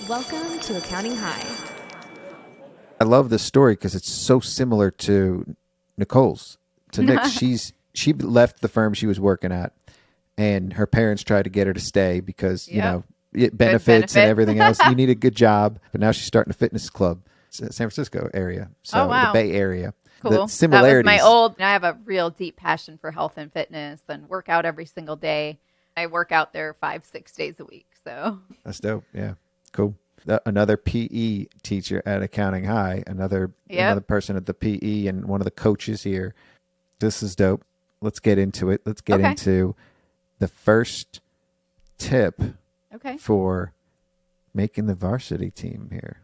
Welcome to Accounting High. I love this story because it's so similar to Nicole's. To Nick, she left the firm she was working at, and her parents tried to get her to stay because benefits and everything else. You need a good job, but now she's starting a fitness club, San Francisco area, so the Bay Area. Cool. The similarities. That was I have a real deep passion for health and fitness, and work out every single day. I work out there 5-6 days a week. So that's dope. Yeah, cool. Another PE teacher at Accounting High, another person at the PE, and one of the coaches here. This is dope. Let's get into it. Let's get into the first tip for making the varsity team here.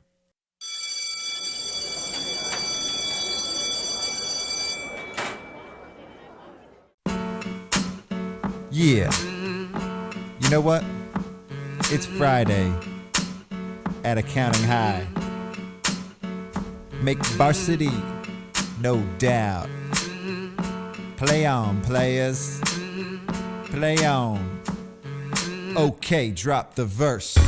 Yeah. You know what? It's Friday at Accounting High. Make varsity, no doubt. Play on, players. Play on. Okay, drop the verse.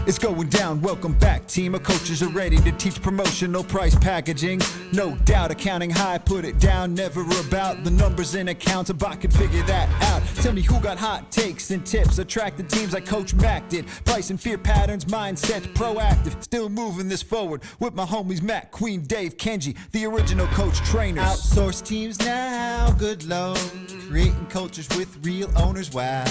It's going down, welcome back. Team of coaches are ready to teach promotional price packaging. No doubt, Accounting High, put it down. Never about the numbers in accounts, but I can figure that out. Tell me who got hot takes and tips. Attracted teams like Coach Mac did. Price and fear patterns, mindset proactive. Still moving this forward with my homies Matt, Queen, Dave, Kenji, the original coach trainers. Outsource teams now, good Lord. Creating cultures with real owners, wow.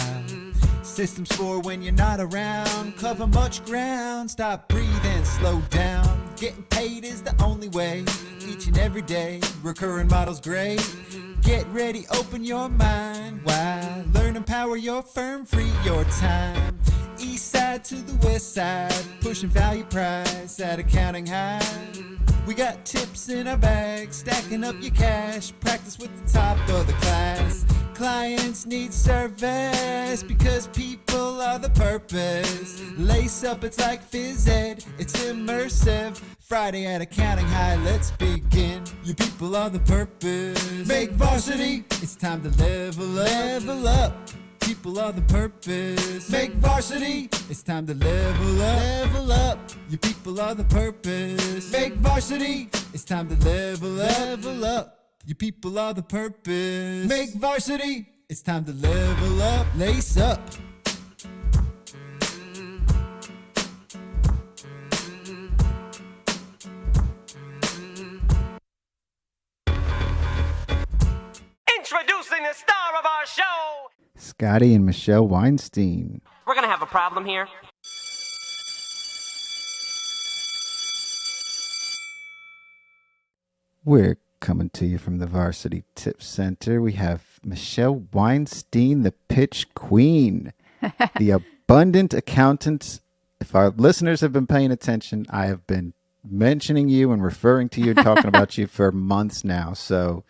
Systems for when you're not around. Cover much ground, stop breathing, slow down. Getting paid is the only way, each and every day. Recurring models great. Get ready, open your mind wide. Learn, empower your firm, free your time. East side to the west side, pushing value price at Accounting High. We got tips in our bag, stacking up your cash. Practice with the top of the class. Clients need service because people are the purpose. Lace up, it's like phys ed, it's immersive. Friday at Accounting High, let's begin. You people are the purpose. Make varsity, it's time to level up. Level up. People are the purpose. Make varsity, it's time to level up. Level up. You people are the purpose. Make varsity, it's time to level up. Level up. You people are the purpose. Make varsity, it's time to level up. Lace up. Introducing the star of our show, Scotty and Michelle Weinstein. We're gonna have a problem here. We're coming to you from the Varsity Tip Center. We have Michelle Weinstein, the pitch queen, the abundant accountant. If our listeners have been paying attention, I have been mentioning you and referring to you and talking about you for months now. So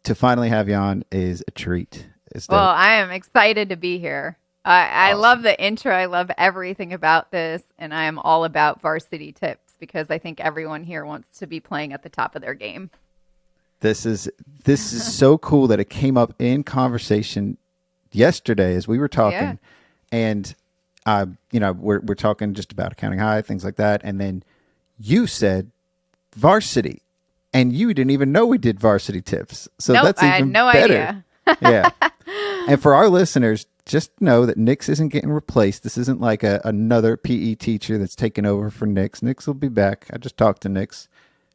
to finally have you on is a treat. Well, I am excited to be here. I love the intro. I love everything about this. And I am all about varsity tips because I think everyone here wants to be playing at the top of their game. This is so cool that it came up in conversation yesterday as we were talking. And, we're talking just about Accounting High, things like that. And then you said varsity. And you didn't even know we did varsity tips. So that's even I had no better. idea. Yeah. And for our listeners, just know that Nix isn't getting replaced. This isn't like another PE teacher that's taking over for Nix. Nix will be back. I just talked to Nix.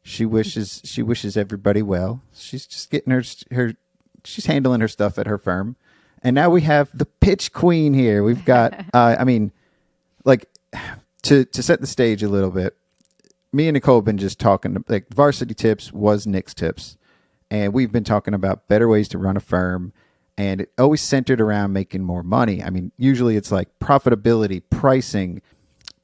She wishes everybody well. She's just getting she's handling her stuff at her firm. And now we have the pitch queen here. We've got, to set the stage a little bit, me and Nicole have been just talking, like Varsity Tips was Nick's tips. And we've been talking about better ways to run a firm. And it always centered around making more money. I mean, usually it's like profitability, pricing,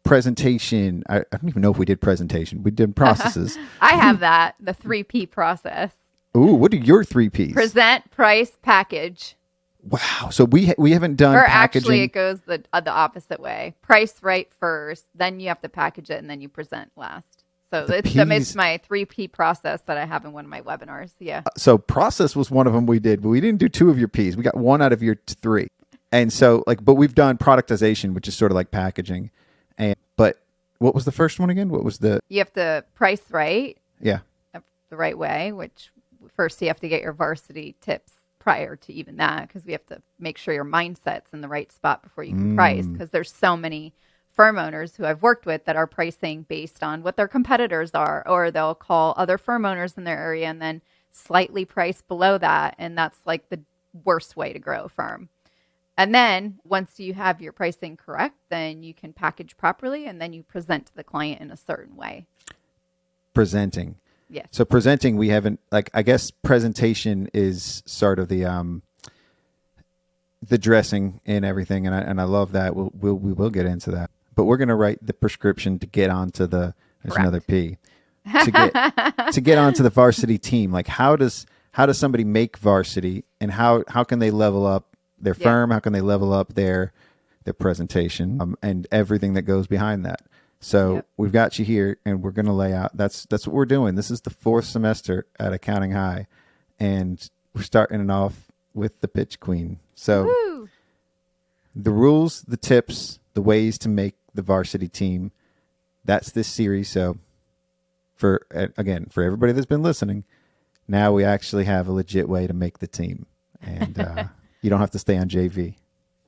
presentation. I don't even know if we did presentation. We did processes. I have that, the 3P process. Ooh, what are your 3Ps? Present, price, package. Wow. So we haven't done packaging. Actually, it goes the opposite way. Price right first, then you have to package it, and then you present last. So it's my 3P process that I have in one of my webinars. Yeah. So process was one of them we did, but we didn't do two of your Ps. We got one out of your three. And so but we've done productization, which is sort of like packaging. But what was the first one again? What was the, You have to price right, yeah. the right way, which first you have to get your varsity tips prior to even that, because we have to make sure your mindset's in the right spot before you can price, because there's so many firm owners who I've worked with that are pricing based on what their competitors are, or they'll call other firm owners in their area and then slightly price below that. And that's like the worst way to grow a firm. And then once you have your pricing correct, then you can package properly and then you present to the client in a certain way. Presenting. Yes. So presenting, we haven't, like, I guess presentation is sort of the dressing and everything. And I love that. We will get into that, but we're going to write the prescription to get onto there's Correct. another P, to get onto the varsity team. Like, how does somebody make varsity, and how can they level up their firm? How can they level up their presentation, and everything that goes behind that? So we've got you here, and we're going to lay out. That's what we're doing. This is the 4th semester at Accounting High, and we're starting it off with the Pitch Queen. So Woo! The rules, the tips, the ways to make the varsity team. That's this series. So for everybody that's been listening, now we actually have a legit way to make the team, and you don't have to stay on JV.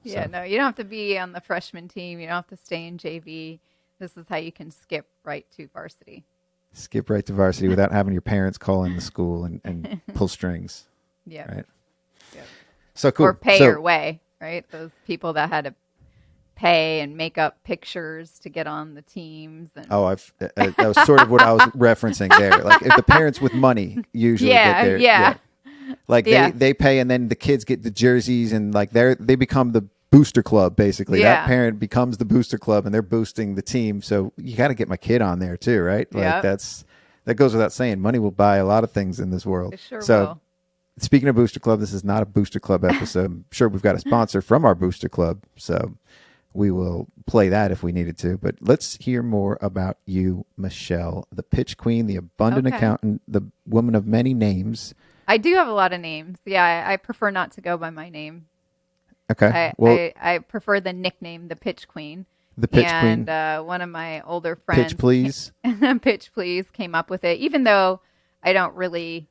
Yeah, So, no, you don't have to be on the freshman team. You don't have to stay in JV. This is how you can skip right to varsity. skip right to varsity without having your parents call in the school and pull strings. Yeah. Right. Yep. So cool. Or pay So- your way, right? Those people that had to pay and make up pictures to get on the teams. And Oh, that was sort of what I was referencing there. Like, if the parents with money usually get there. Yeah. Like Yeah. they pay, and then the kids get the jerseys, and like they become the booster club, basically. Yeah. That parent becomes the booster club, and they're boosting the team. So you got to get my kid on there too, right? Like, Yep. that goes without saying. Money will buy a lot of things in this world. It sure So will. speaking of booster club, this is not a booster club episode. I'm sure we've got a sponsor from our booster club, so we will play that if we needed to. But let's hear more about you, Michelle, the Pitch Queen, the abundant Okay. accountant, the woman of many names. I do have a lot of names. Yeah, I prefer not to go by my name. Okay. I prefer the nickname, the Pitch Queen. the Pitch and Queen. one of my older friends, Pitch, please. Pitch Please, came up with it. Even though I don't really,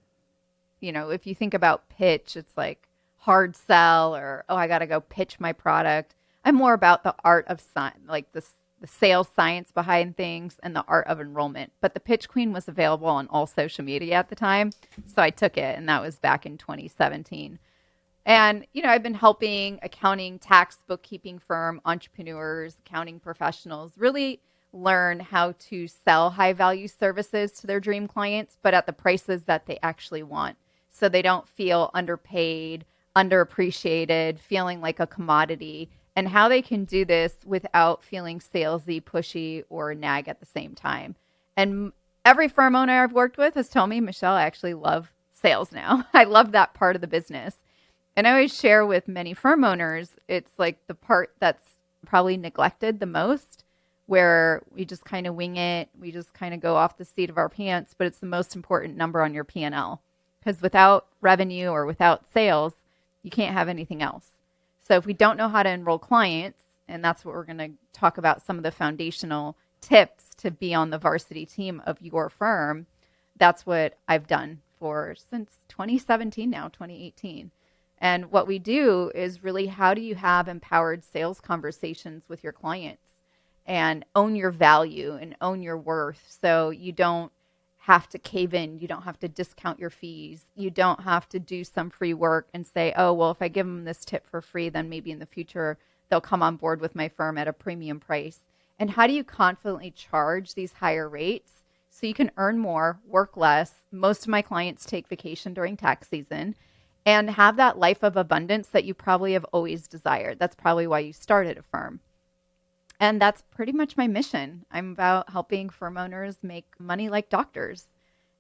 if you think about pitch, it's like hard sell, or, oh, I got to go pitch my product. I'm more about the art of like the sales science behind things and the art of enrollment. But the Pitch Queen was available on all social media at the time. So I took it, and that was back in 2017. And, I've been helping accounting, tax, bookkeeping firm, entrepreneurs, accounting professionals really learn how to sell high value services to their dream clients, but at the prices that they actually want. So they don't feel underpaid, underappreciated, feeling like a commodity, and how they can do this without feeling salesy, pushy, or nag at the same time. And every firm owner I've worked with has told me, Michelle, I actually love sales now. I love that part of the business. And I always share with many firm owners, it's like the part that's probably neglected the most, where we just kind of wing it. We just kind of go off the seat of our pants, but it's the most important number on your P&L. Because without revenue or without sales, you can't have anything else. So if we don't know how to enroll clients, and that's what we're going to talk about, some of the foundational tips to be on the varsity team of your firm, that's what I've done since 2017 now, 2018. And what we do is really, how do you have empowered sales conversations with your clients and own your value and own your worth, so you don't have to cave in. You don't have to discount your fees. You don't have to do some free work and say, oh, well, if I give them this tip for free, then maybe in the future they'll come on board with my firm at a premium price. And how do you confidently charge these higher rates so you can earn more, work less? Most of my clients take vacation during tax season, and have that life of abundance that you probably have always desired. That's probably why you started a firm. And that's pretty much my mission. I'm about helping firm owners make money like doctors.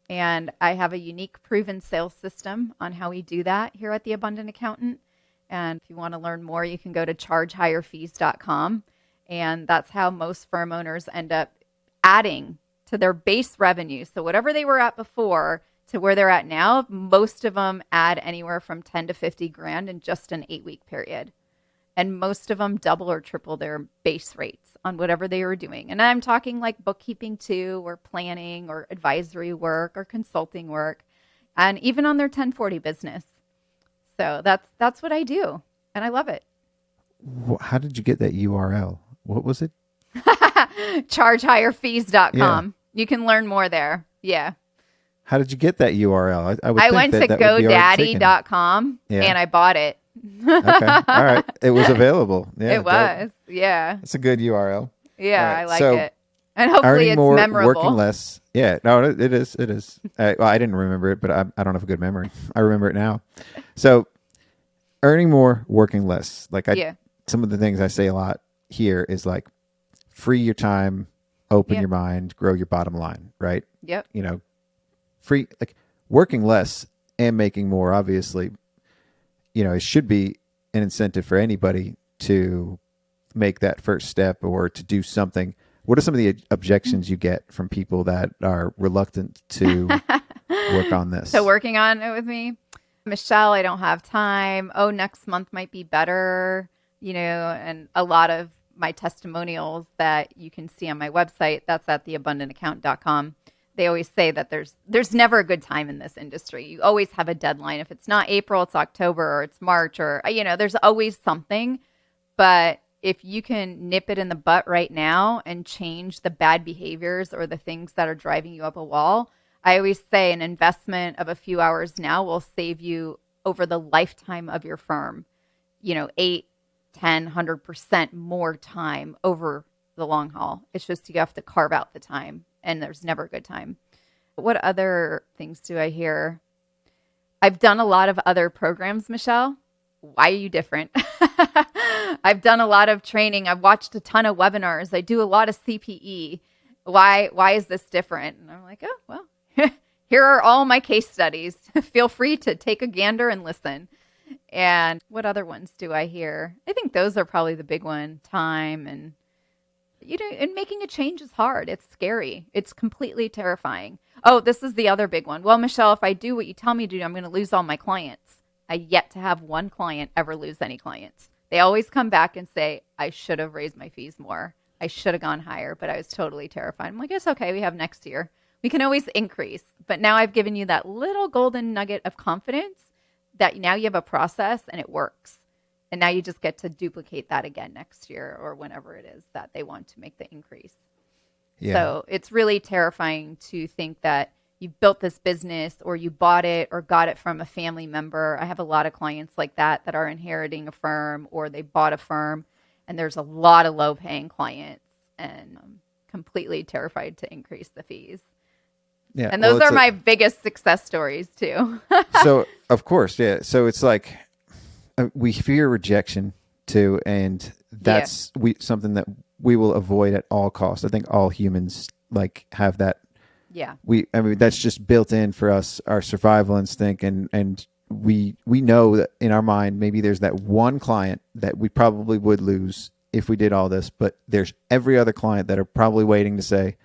And I have a unique proven sales system on how we do that here at The Abundant Accountant. And if you want to learn more, you can go to chargehigherfees.com. And that's how most firm owners end up adding to their base revenue. So whatever they were at before to where they're at now, most of them add anywhere from 10 to 50 grand in just an 8-week period. And most of them double or triple their base rates on whatever they were doing. And I'm talking like bookkeeping too, or planning, or advisory work, or consulting work, and even on their 1040 business. So that's what I do, and I love it. How did you get that URL? What was it? ChargeHigherFees.com. You can learn more there. Yeah. How did you get that URL? I would I think went to that would be already taken. GoDaddy.com Yeah. and I bought it. Okay. All right. It was available. Yeah, It was. Yeah. It's a good URL. Yeah. All right, I like so it. And hopefully Earning it's more, memorable. working less. Yeah, no, it is. It is. Well, I didn't remember it, but I don't have a good memory. I remember it now. So, earning more, working less. Yeah. Some of the things I say a lot here is like, free your time, open Yeah. your mind, grow your bottom line. Right? Yep. You know, free like working less and making more. Obviously, you know, it should be an incentive for anybody to make that first step or to do something. What are some of the objections you get from people that are reluctant to work on this? So working on it with me, Michelle, I don't have time. Oh, next month might be better, you know, and a lot of my testimonials that you can see on my website, that's at theabundantaccount.com. They always say that there's never a good time in this industry. You always have a deadline. If it's not April, it's October or it's March, or, you know, there's always something. But if you can nip it in the butt right now and change the bad behaviors or the things that are driving you up a wall, I always say an investment of a few hours now will save you over the lifetime of your firm, you know, 8, 10, 100% more time over the long haul. It's just you have to carve out the time, and there's never a good time. What other things do I hear? I've done a lot of other programs, Michelle. Why are you different? I've done a lot of training. I've watched a ton of webinars. I do a lot of CPE. Why is this different? And I'm like, oh, well, here are all my case studies. Feel free to take a gander and listen. And what other ones do I hear? I think those are probably the big one. Time and, you know, and making a change is hard. It's scary. It's completely terrifying. Oh, this is the other big one. Well, Michelle, if I do what you tell me to do, I'm going to lose all my clients. I yet to have one client ever lose any clients. They always come back and say, I should have raised my fees more. I should have gone higher, but I was totally terrified. I'm like, it's okay. We have next year. We can always increase. But now I've given you that little golden nugget of confidence that now you have a process and it works. And now you just get to duplicate that again next year or whenever it is that they want to make the increase. Yeah. So it's really terrifying to think that you built this business or you bought it or got it from a family member. I have a lot of clients like that are inheriting a firm or they bought a firm, and there's a lot of low paying clients, and I'm completely terrified to increase the fees. Yeah. And those well, are my biggest success stories too. So, of course, yeah. So it's like we fear rejection too, and that's something that we will avoid at all costs. I think all humans like have that. Yeah. I mean, that's just built in for us, our survival instinct, and we know that in our mind maybe there's that one client that we probably would lose if we did all this, but there's every other client that are probably waiting to say,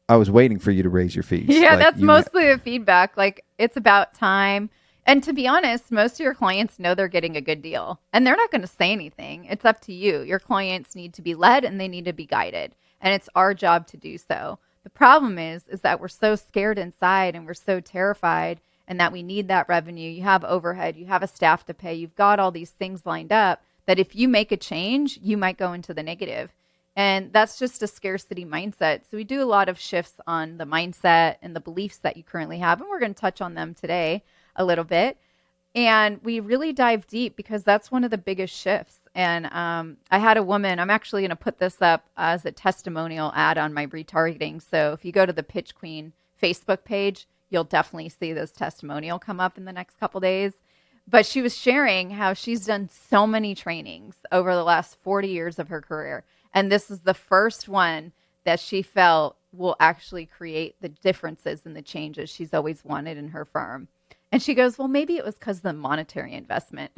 I was waiting for you to raise your fees. Yeah, Like, that's mostly the feedback. Like, it's about time. And to be honest, most of your clients know they're getting a good deal, and they're not going to say anything. It's up to you. Your clients need to be led and they need to be guided, and it's our job to do so. The problem is that we're so scared inside and we're so terrified, and that we need that revenue. You have overhead, you have a staff to pay, you've got all these things lined up that if you make a change, you might go into the negative. And that's just a scarcity mindset. So we do a lot of shifts on the mindset and the beliefs that you currently have. And we're going to touch on them today a little bit. And we really dive deep because that's one of the biggest shifts. And I had a woman, I'm actually going to put this up as a testimonial ad on my retargeting. So if you go to the Pitch Queen Facebook page, you'll definitely see this testimonial come up in the next couple days. But she was sharing how she's done so many trainings over the last 40 years of her career. And this is the first one that she felt will actually create the differences and the changes she's always wanted in her firm. And she goes, well, maybe it was because of the monetary investment.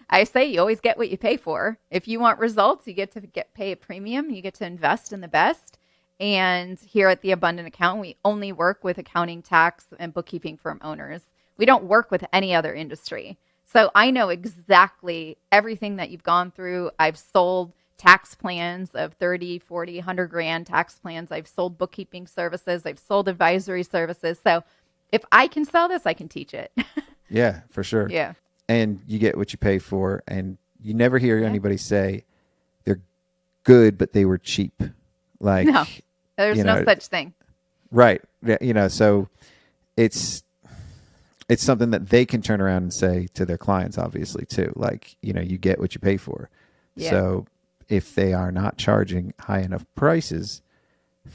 I say you always get what you pay for. If you want results, you get to pay a premium. You get to invest in the best. And here at The Abundant Accountant, we only work with accounting, tax, and bookkeeping firm owners. We don't work with any other industry. So I know exactly everything that you've gone through. I've sold tax plans of 30, 40, 100 grand tax plans. I've sold bookkeeping services. I've sold advisory services. So if I can sell this, I can teach it. Yeah, for sure. Yeah. And you get what you pay for. And you never hear anybody say they're good, but they were cheap. Like, No, there's you no know, such thing. right. Yeah, you know, so it's something that they can turn around and say to their clients, obviously, too. Like, you know, you get what you pay for. Yeah. So if they are not charging high enough prices,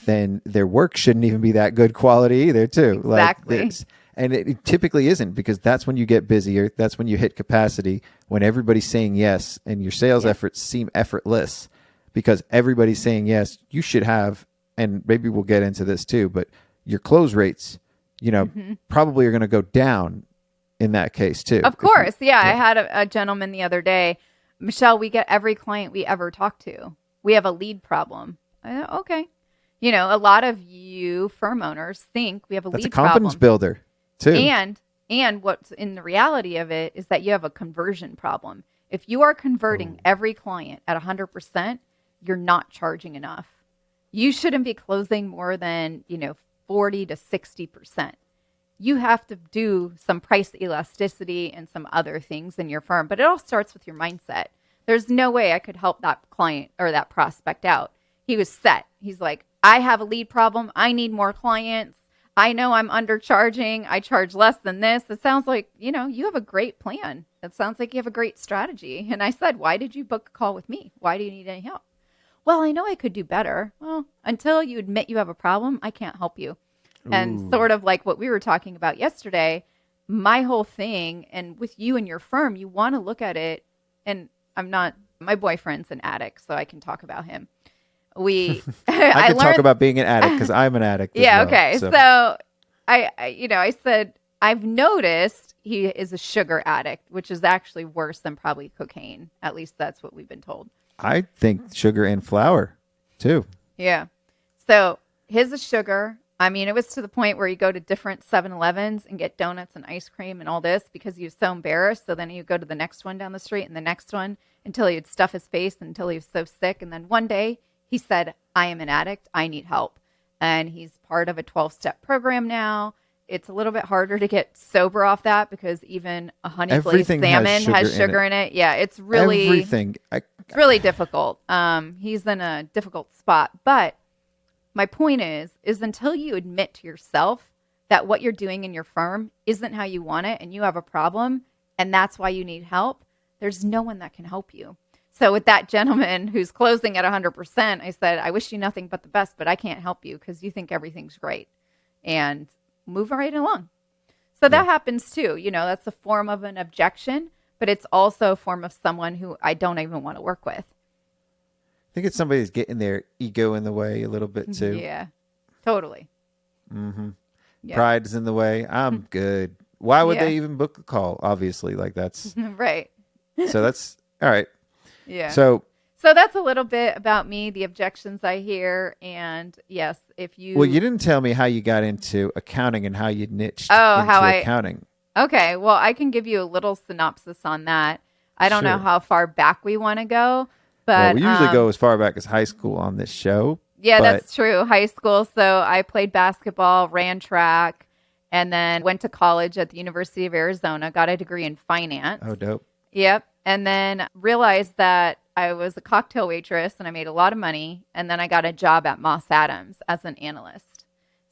then their work shouldn't even be that good quality either, too. Exactly. Like and it typically isn't, because that's when you get busier. That's when you hit capacity, when everybody's saying yes and your sales efforts seem effortless because everybody's saying yes. You should have, and maybe we'll get into this too, but your close rates, you know, probably are going to go down in that case too. Of course. Yeah. I had a gentleman the other day. Michelle, we get every client we ever talk to. We have a lead problem. Okay. You know, a lot of you firm owners think we have a That's lead a confidence problem. builder too. And what's in the reality of it is that you have a conversion problem. If you are converting every client at 100%, you're not charging enough. You shouldn't be closing more than, 40 to 60%. You have to do some price elasticity and some other things in your firm, but it all starts with your mindset. There's no way I could help that client or that prospect out. He was set. He's like, I have a lead problem. I need more clients. I know I'm undercharging. I charge less than this. It sounds like, you have a great plan. It sounds like you have a great strategy. And I said, why did you book a call with me? Why do you need any help? Well, I know I could do better. Well, until you admit you have a problem, I can't help you. And sort of like what we were talking about yesterday, my whole thing, and with you and your firm, you want to look at it. And my boyfriend's an addict, so I can talk about him. I can talk about being an addict because I'm an addict. Yeah. As well, okay. So I said, I've noticed he is a sugar addict, which is actually worse than probably cocaine. At least that's what we've been told. I think sugar and flour too. Yeah. So his is sugar. I mean, it was to the point where you go to different 7-Elevens and get donuts and ice cream and all this because he was so embarrassed. So then he'd go to the next one down the street and the next one until he would stuff his face until he was so sick. And then one day he said, I am an addict. I need help. And he's part of a 12-step program now. It's a little bit harder to get sober off that because even a honey glazed Everything salmon has sugar sugar in it. Yeah, it's really everything. It's really difficult. He's in a difficult spot. But my point is until you admit to yourself that what you're doing in your firm isn't how you want it and you have a problem and that's why you need help, there's no one that can help you. So with that gentleman who's closing at 100%, I said, I wish you nothing but the best, but I can't help you because you think everything's great. And move right along. So that happens too. That's a form of an objection, but it's also a form of someone who I don't even want to work with. I think it's somebody's getting their ego in the way a little bit too. Yeah, totally. Mm-hmm. Yeah. Pride is in the way. I'm good. Why would Yeah. they even book a call? Obviously, like that's Right. so. That's all right. Yeah. So that's a little bit about me, the objections I hear. And yes, if you... well, you didn't tell me how you got into accounting and how you niched Oh, into how accounting. Okay, well, I can give you a little synopsis on that. I don't know Sure. how far back we want to go, Well, but we usually go as far back as high school on this show. yeah, but that's true. High school. So I played basketball, ran track, and then went to college at the University of Arizona, got a degree in finance. Oh, dope. Yep. And then realized that I was a cocktail waitress and I made a lot of money. And then I got a job at Moss Adams as an analyst.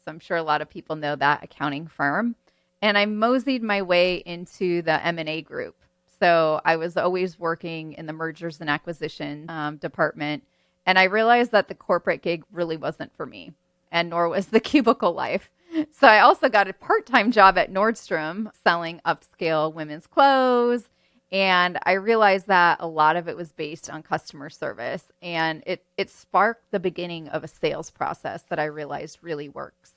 So I'm sure a lot of people know that accounting firm. And I moseyed my way into the M&A group. So I was always working in the mergers and acquisition department. And I realized that the corporate gig really wasn't for me, and nor was the cubicle life. So I also got a part-time job at Nordstrom selling upscale women's clothes. And I realized that a lot of it was based on customer service. And it sparked the beginning of a sales process that I realized really works.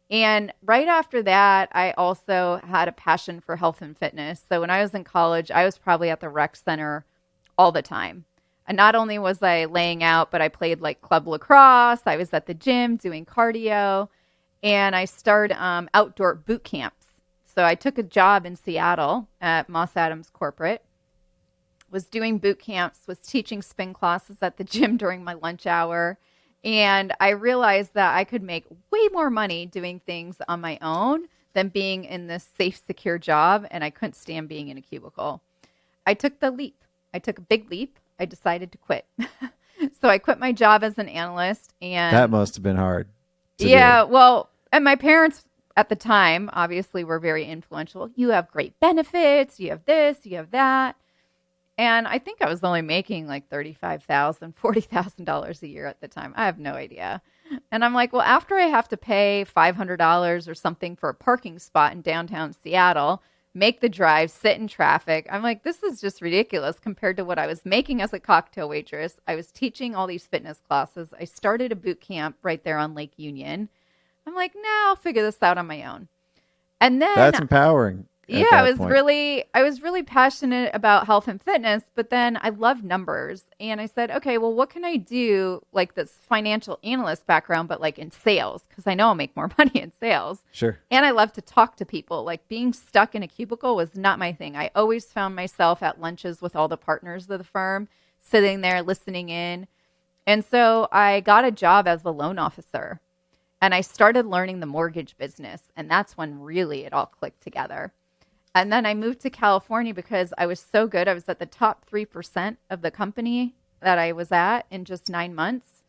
And right after that, I also had a passion for health and fitness. So when I was in college, I was probably at the rec center all the time. And not only was I laying out, but I played like club lacrosse. I was at the gym doing cardio. And I started outdoor boot camps. So I took a job in Seattle at Moss Adams Corporate, was doing boot camps, was teaching spin classes at the gym during my lunch hour. And I realized that I could make way more money doing things on my own than being in this safe, secure job. And I couldn't stand being in a cubicle. I took the leap. I took a big leap. I decided to quit. So I quit my job as an analyst. And That must have been hard. to yeah, do. well, and my parents at the time obviously were very influential. You have great benefits, you have this, you have that. And I think I was only making like $35,000, $40,000 a year at the time. I have no idea. And I'm like, well, after I have to pay $500 or something for a parking spot in downtown Seattle, make the drive, sit in traffic, I'm like, this is just ridiculous compared to what I was making as a cocktail waitress. I was teaching all these fitness classes. I started a boot camp right there on Lake Union. I'm like, no, I'll figure this out on my own. And then That's empowering. at yeah, that I was point. really passionate about health and fitness, but then I love numbers. And I said, okay, well, what can I do like this financial analyst background, but like in sales? Because I know I'll make more money in sales. Sure. And I love to talk to people. Like being stuck in a cubicle was not my thing. I always found myself at lunches with all the partners of the firm, sitting there listening in. And so I got a job as a loan officer and I started learning the mortgage business. And that's when really it all clicked together. And then I moved to California because I was so good. I was at the top 3% of the company that I was at in just 9 months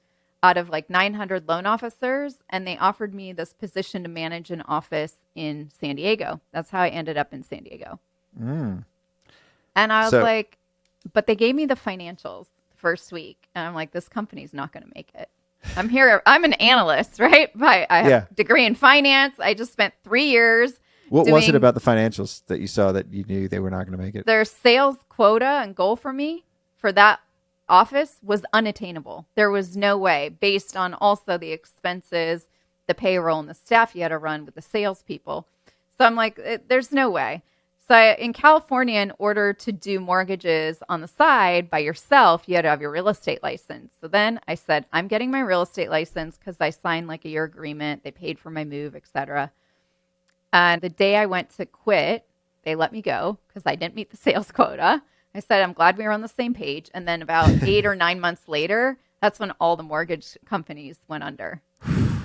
out of like 900 loan officers. And they offered me this position to manage an office in San Diego. That's how I ended up in San Diego. Mm. And I was So- like, but they gave me the financials the first week. And I'm like, this company's not going to make it. I'm here. I'm an analyst, right? I have Yeah. a degree in finance. I just spent 3 years. What was it doing- about the financials that you saw that you knew they were not going to make it? Their sales quota and goal for me for that office was unattainable. There was no way, based on also the expenses, the payroll, and the staff you had to run with the salespeople. So I'm like, there's no way. So in California, in order to do mortgages on the side by yourself, you had to have your real estate license. So then I said, I'm getting my real estate license because I signed like a year agreement. They paid for my move, etc. And the day I went to quit, they let me go because I didn't meet the sales quota. I said, I'm glad we were on the same page. And then about 8 or 9 months later, that's when all the mortgage companies went under.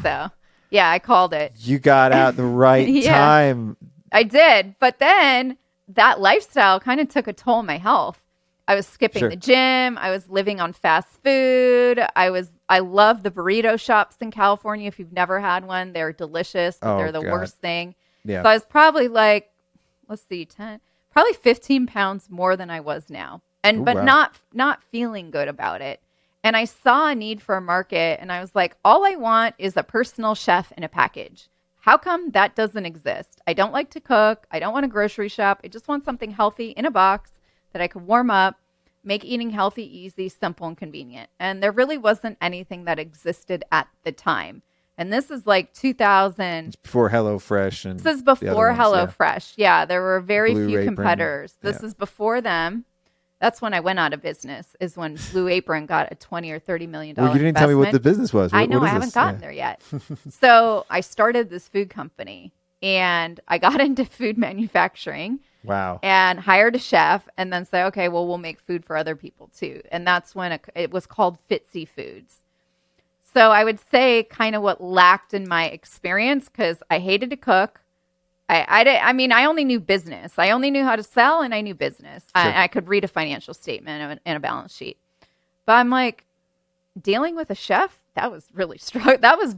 So, yeah, I called it. You got out the right Yeah. time. I did. But then that lifestyle kind of took a toll on my health. I was skipping Sure. the gym. I was living on fast food. I love the burrito shops in California. If you've never had one, they're delicious, but Oh, they're the God. worst thing. Yeah. So I was probably like, let's see, 10, probably 15 pounds more than I was now. And Oh, but wow. not feeling good about it. And I saw a need for a market and I was like, all I want is a personal chef in a package. How come that doesn't exist? I don't like to cook. I don't want to grocery shop. I just want something healthy in a box that I could warm up, make eating healthy, easy, simple, and convenient. And there really wasn't anything that existed at the time. And this is like 2000. Before HelloFresh and This is the other before ones, HelloFresh. Yeah, there were very Blue few Apron. competitors. This Yeah. is before them. That's when I went out of business, is when Blue Apron got a $20 or $30 million Well, you didn't tell me what the investment. business was. I What- know, what I is haven't this? gotten Yeah. there yet. So I started this food company and I got into food manufacturing Wow. and hired a chef and then say, okay, well, we'll make food for other people too. And that's when it was called Fitzy Foods. So I would say kind of what lacked in my experience because I hated to cook. I mean, I only knew business. I only knew how to sell and I knew business. Sure. I could read a financial statement and a balance sheet. But I'm like, dealing with a chef, that was really strong. That was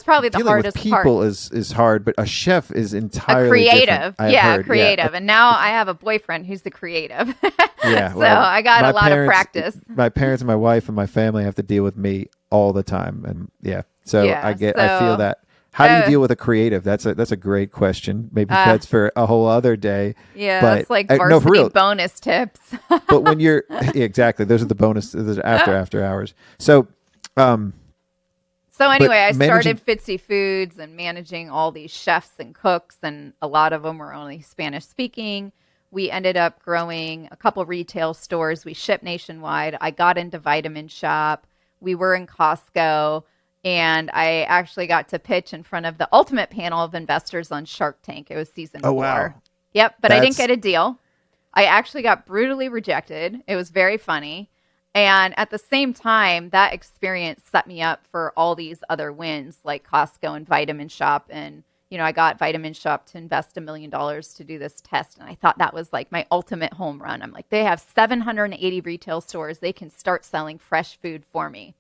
probably the Dealing with hardest part. people is hard, but a chef is entirely A creative. different, I've Yeah, heard. creative. And now I have a boyfriend who's the creative. Yeah, So well, I got my a lot of parents- practice. My parents and my wife and my family have to deal with me all the time, and yeah, so Yeah, I feel so- that. How do you uh, deal with a creative? That's a great question. Maybe that's for a whole other day. Yeah, but, that's like no, varsity for real. bonus tips. But when you're yeah, exactly, those are the bonus. Those are after hours. So, So anyway, I managing- started Fitzy Foods and managing all these chefs and cooks, and a lot of them were only Spanish speaking. We ended up growing a couple retail stores. We ship nationwide. I got into Vitamin Shop. We were in Costco. And I actually got to pitch in front of the ultimate panel of investors on Shark Tank. It was season 4. Oh, wow. Yep, but I didn't That's- get a deal. I actually got brutally rejected. It was very funny. And at the same time, that experience set me up for all these other wins like Costco and Vitamin Shop. And, I got Vitamin Shop to invest $1 million to do this test. And I thought that was like my ultimate home run. I'm like, they have 780 retail stores. They can start selling fresh food for me.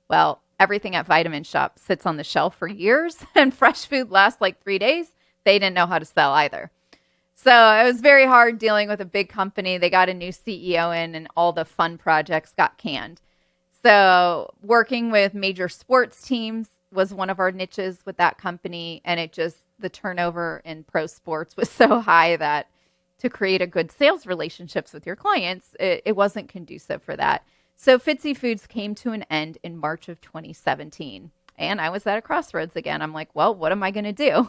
Well, everything at Vitamin Shop sits on the shelf for years and fresh food lasts like 3 days. They didn't know how to sell either. So it was very hard dealing with a big company. They got a new CEO in and all the fun projects got canned. So working with major sports teams was one of our niches with that company. And the turnover in pro sports was so high that to create a good sales relationships with your clients, it wasn't conducive for that. So Fitzy Foods came to an end in March of 2017. And I was at a crossroads again. I'm like, well, what am I going to do?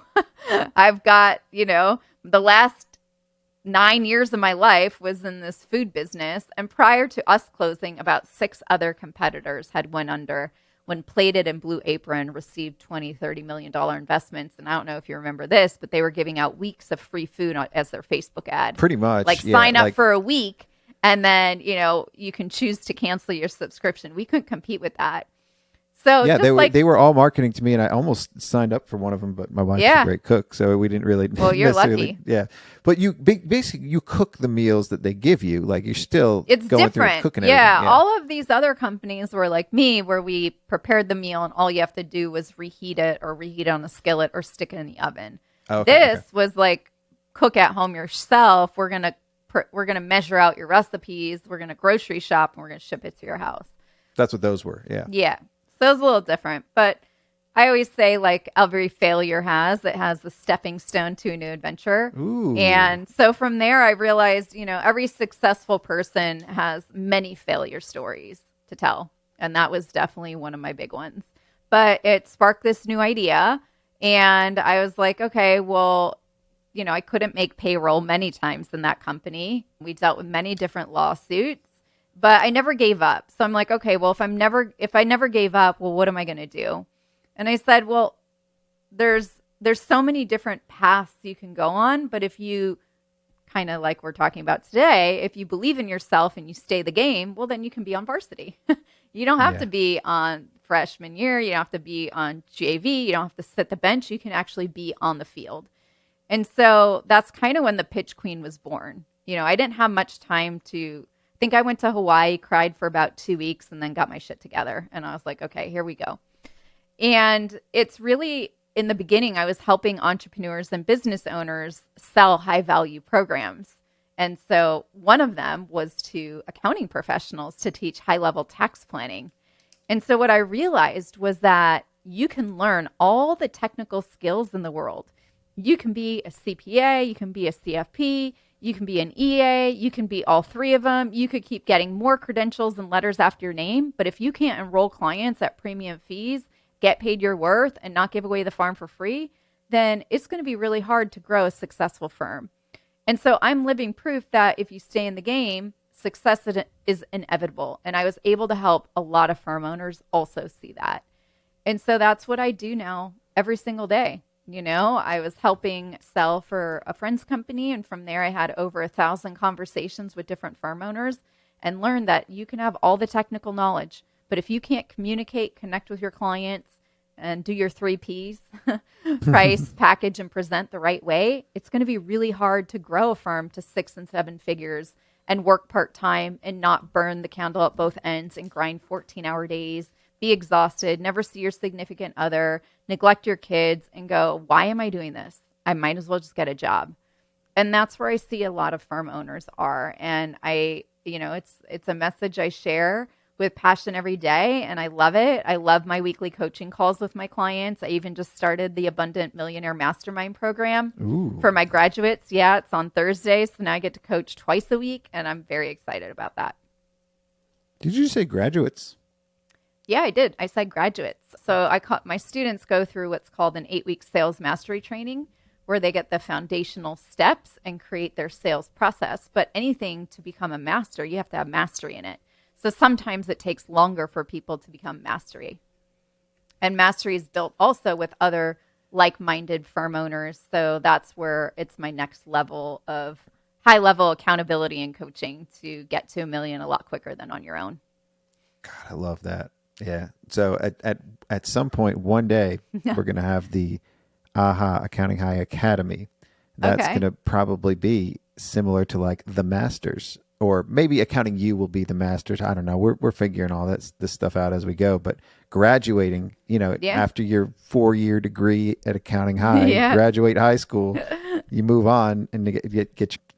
I've got, the last 9 years of my life was in this food business. And prior to us closing, about 6 other competitors had went under when Plated and Blue Apron received $20-30 million investments. And I don't know if you remember this, but they were giving out weeks of free food as their Facebook ad. Pretty much. Like yeah, sign up for a week and then, you can choose to cancel your subscription. We couldn't compete with that. So yeah, just they were all marketing to me, and I almost signed up for one of them, but my wife's a great cook, so we didn't really. Well, you're lucky. Yeah, but you basically you cook the meals that they give you. Like you're still going different. through and cooking Yeah, everything. Yeah, all of these other companies were like me, where we prepared the meal, and all you have to do was reheat it on a skillet or stick it in the oven. This was like cook at home yourself. We're gonna measure out your recipes. We're gonna grocery shop, and we're gonna ship it to your house. That's what those were. Yeah. Yeah. So it was a little different, but I always say like every failure has the stepping stone to a new adventure. Ooh. And so from there, I realized, every successful person has many failure stories to tell. And that was definitely one of my big ones, but it sparked this new idea. And I was like, okay, well, I couldn't make payroll many times in that company. We dealt with many different lawsuits. But I never gave up. So I'm like, okay, well, if I never gave up, well, what am I going to do? And I said, well, there's so many different paths you can go on. But if you kind of like we're talking about today, if you believe in yourself and you stay the game, well, then you can be on varsity. You don't have to be on freshman year. You don't have to be on JV. You don't have to sit the bench. You can actually be on the field. And so that's kind of when the Pitch Queen was born. I didn't have much time I think I went to Hawaii, cried for about 2 weeks, and then got my shit together. And I was like, okay, here we go. And it's really, in the beginning, I was helping entrepreneurs and business owners sell high value programs. And so one of them was to accounting professionals to teach high level tax planning. And so what I realized was that you can learn all the technical skills in the world. You can be a CPA, you can be a CFP, you can be an EA, you can be all 3 of them. You could keep getting more credentials and letters after your name. But if you can't enroll clients at premium fees, get paid your worth, and not give away the farm for free, then it's going to be really hard to grow a successful firm. And so I'm living proof that if you stay in the game, success is inevitable. And I was able to help a lot of firm owners also see that. And so that's what I do now every single day. I was helping sell for a friend's company. And from there, I had over 1,000 conversations with different firm owners and learned that you can have all the technical knowledge. But if you can't communicate, connect with your clients, and do your 3 Ps, price, package, and present the right way, it's going to be really hard to grow a firm to 6 and 7 figures and work part-time and not burn the candle at both ends and grind 14-hour days, be exhausted, never see your significant other, neglect your kids, and go, why am I doing this? I might as well just get a job. And that's where I see a lot of firm owners are. And it's a message I share with passion every day, and I love it. I love my weekly coaching calls with my clients. I even just started the Abundant Millionaire Mastermind program for my graduates. Yeah, it's on Thursdays, so now I get to coach twice a week, and I'm very excited about that. Did you say graduates? Yeah, I did. I said graduates. So my students go through what's called an 8-week sales mastery training, where they get the foundational steps and create their sales process. But anything to become a master, you have to have mastery in it. So sometimes it takes longer for people to become mastery. And Mastery is built also with other like-minded firm owners. So that's where it's my next level of high-level accountability and coaching to get to $1 million a lot quicker than on your own. God, I love that. Yeah. So at some point one day we're going to have the AHA Accounting High Academy. That's Okay. going to probably be similar to like the Masters, or maybe Accounting U will be the Masters. I don't know. We're figuring all this stuff out as we go. But graduating, Yeah. after your 4-year degree at Accounting High, Yeah. graduate high school, you move on and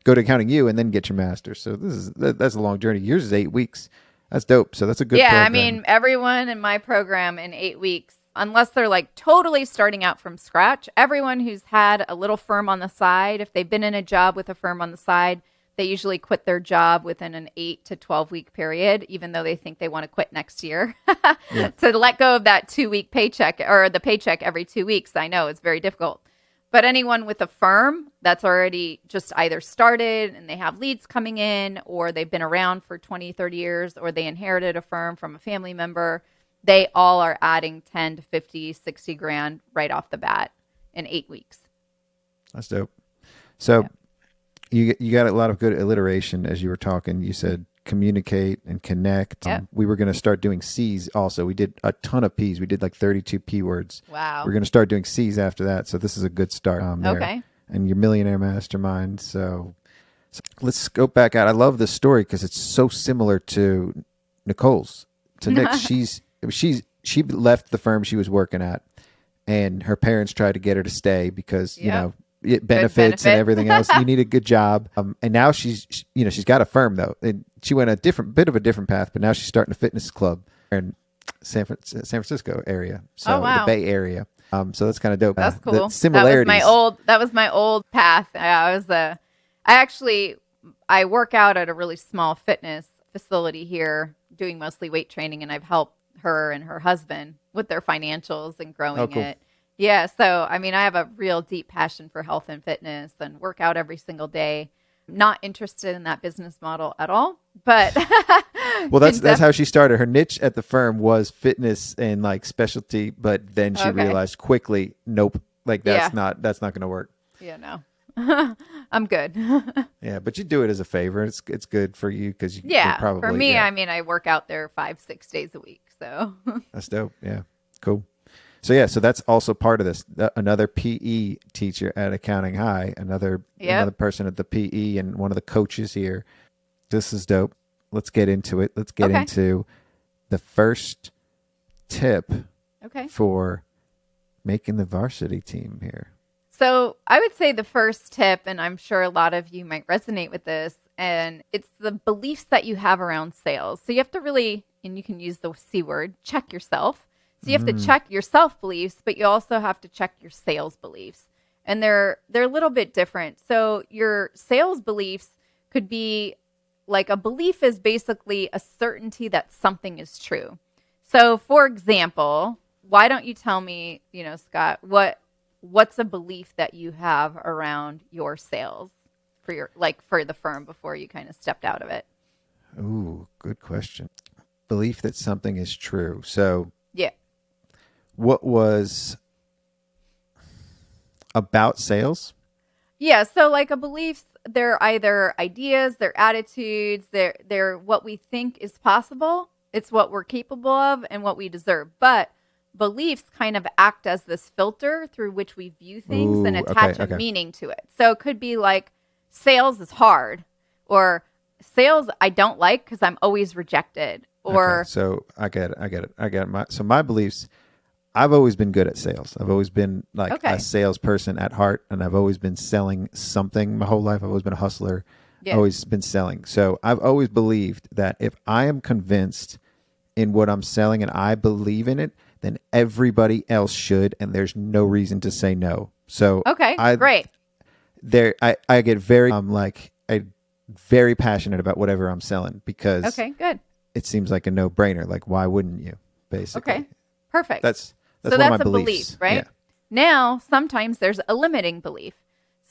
go to Accounting U and then get your Masters. So that's a long journey. Yours is 8 weeks. That's dope. So that's a good Yeah, program. I mean, everyone in my program in 8 weeks, unless they're like totally starting out from scratch, everyone who's had a little firm on the side, if they've been in a job with a firm on the side, they usually quit their job within an 8 to 12 week period, even though they think they want to quit next year. Yeah. To let go of that 2-week paycheck or the paycheck every 2 weeks, I know it's very difficult. But anyone with a firm that's already just either started and they have leads coming in, or they've been around for 20, 30 years, or they inherited a firm from a family member, they all are adding 10 to 50, 60 grand right off the bat in 8 weeks. That's dope. So you got a lot of good alliteration as you were talking. You said communicate and connect. Yep. We were going to start doing C's also. We did a ton of P's. We did like 32 P words. Wow. We're going to start doing C's after that. So this is a good start. There. Okay. And your Millionaire Mastermind. So let's go back out. I love this story because it's so similar to Nicole's. To Nick, she left the firm she was working at, and her parents tried to get her to stay because Yep. benefits and benefits. everything else. You need a good job. And now she's got a firm though, and she went a bit of a different path. But now she's starting a fitness club in San Francisco area, so Oh, wow. the Bay Area. So that's kind of dope. That's The cool. similarities. That was my old path. I work out at a really small fitness facility here, doing mostly weight training, and I've helped her and her husband with their financials and growing Oh, cool. it. Yeah, so I mean, I have a real deep passion for health and fitness and work out every single day. Not interested in that business model at all, but Well, that's how she started. Her niche at the firm was fitness and like specialty, but then she Okay. realized quickly, nope, like that's Yeah. not going to work. Yeah, no. I'm good. Yeah, but you do it as a favor. It's good for you because you Yeah, probably for me, yeah, I mean, I work out there 5-6 days a week, so that's dope. Yeah, cool. So that's also part of this. Another PE teacher at Accounting High, another person at the PE, and one of the coaches here. This is dope. Let's get into it. Let's get Okay. into the first tip okay. for making the varsity team here. So I would say the first tip, and I'm sure a lot of you might resonate with this, and it's the beliefs that you have around sales. So you have to really, and you can use the C word, check yourself. So you have to check your self beliefs, but you also have to check your sales beliefs. And they're a little bit different. So your sales beliefs could be like a belief is basically a certainty that something is true. So for example, why don't you tell me, Scott, what's a belief that you have around your sales for the firm before you kind of stepped out of it? Ooh, good question. Belief that something is true. So Yeah. what was about sales? Yeah, so like a belief, they're either ideas, they're attitudes, they're what we think is possible. It's what we're capable of and what we deserve. But beliefs kind of act as this filter through which we view things and Ooh, attach okay. a meaning to it. So it could be like sales is hard, or sales I don't like because I'm always rejected, or Okay, so I get it. My beliefs. I've always been good at sales. I've always been like Okay. a salesperson at heart, and I've always been selling something my whole life. I've always been a hustler. Yeah. Always been selling. So I've always believed that if I am convinced in what I'm selling and I believe in it, then everybody else should, and there's no reason to say no. So okay, I great. I get very I'm very passionate about whatever I'm selling because Okay, good. it seems like a no-brainer. Like, why wouldn't you? Basically, Okay, perfect. That's so one that's of my a beliefs. belief, right? Yeah. Now, sometimes there's a limiting belief.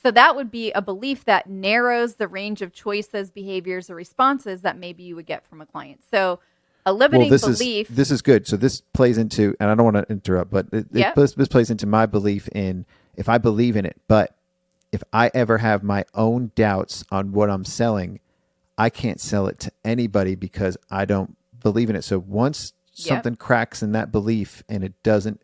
So that would be a belief that narrows the range of choices, behaviors, or responses that maybe you would get from a client. So A limiting this belief. this is good. So this plays into, and I don't want to interrupt, but Yep. this plays into my belief in, if I believe in it, but if I ever have my own doubts on what I'm selling, I can't sell it to anybody because I don't believe in it. So once something cracks in that belief and it doesn't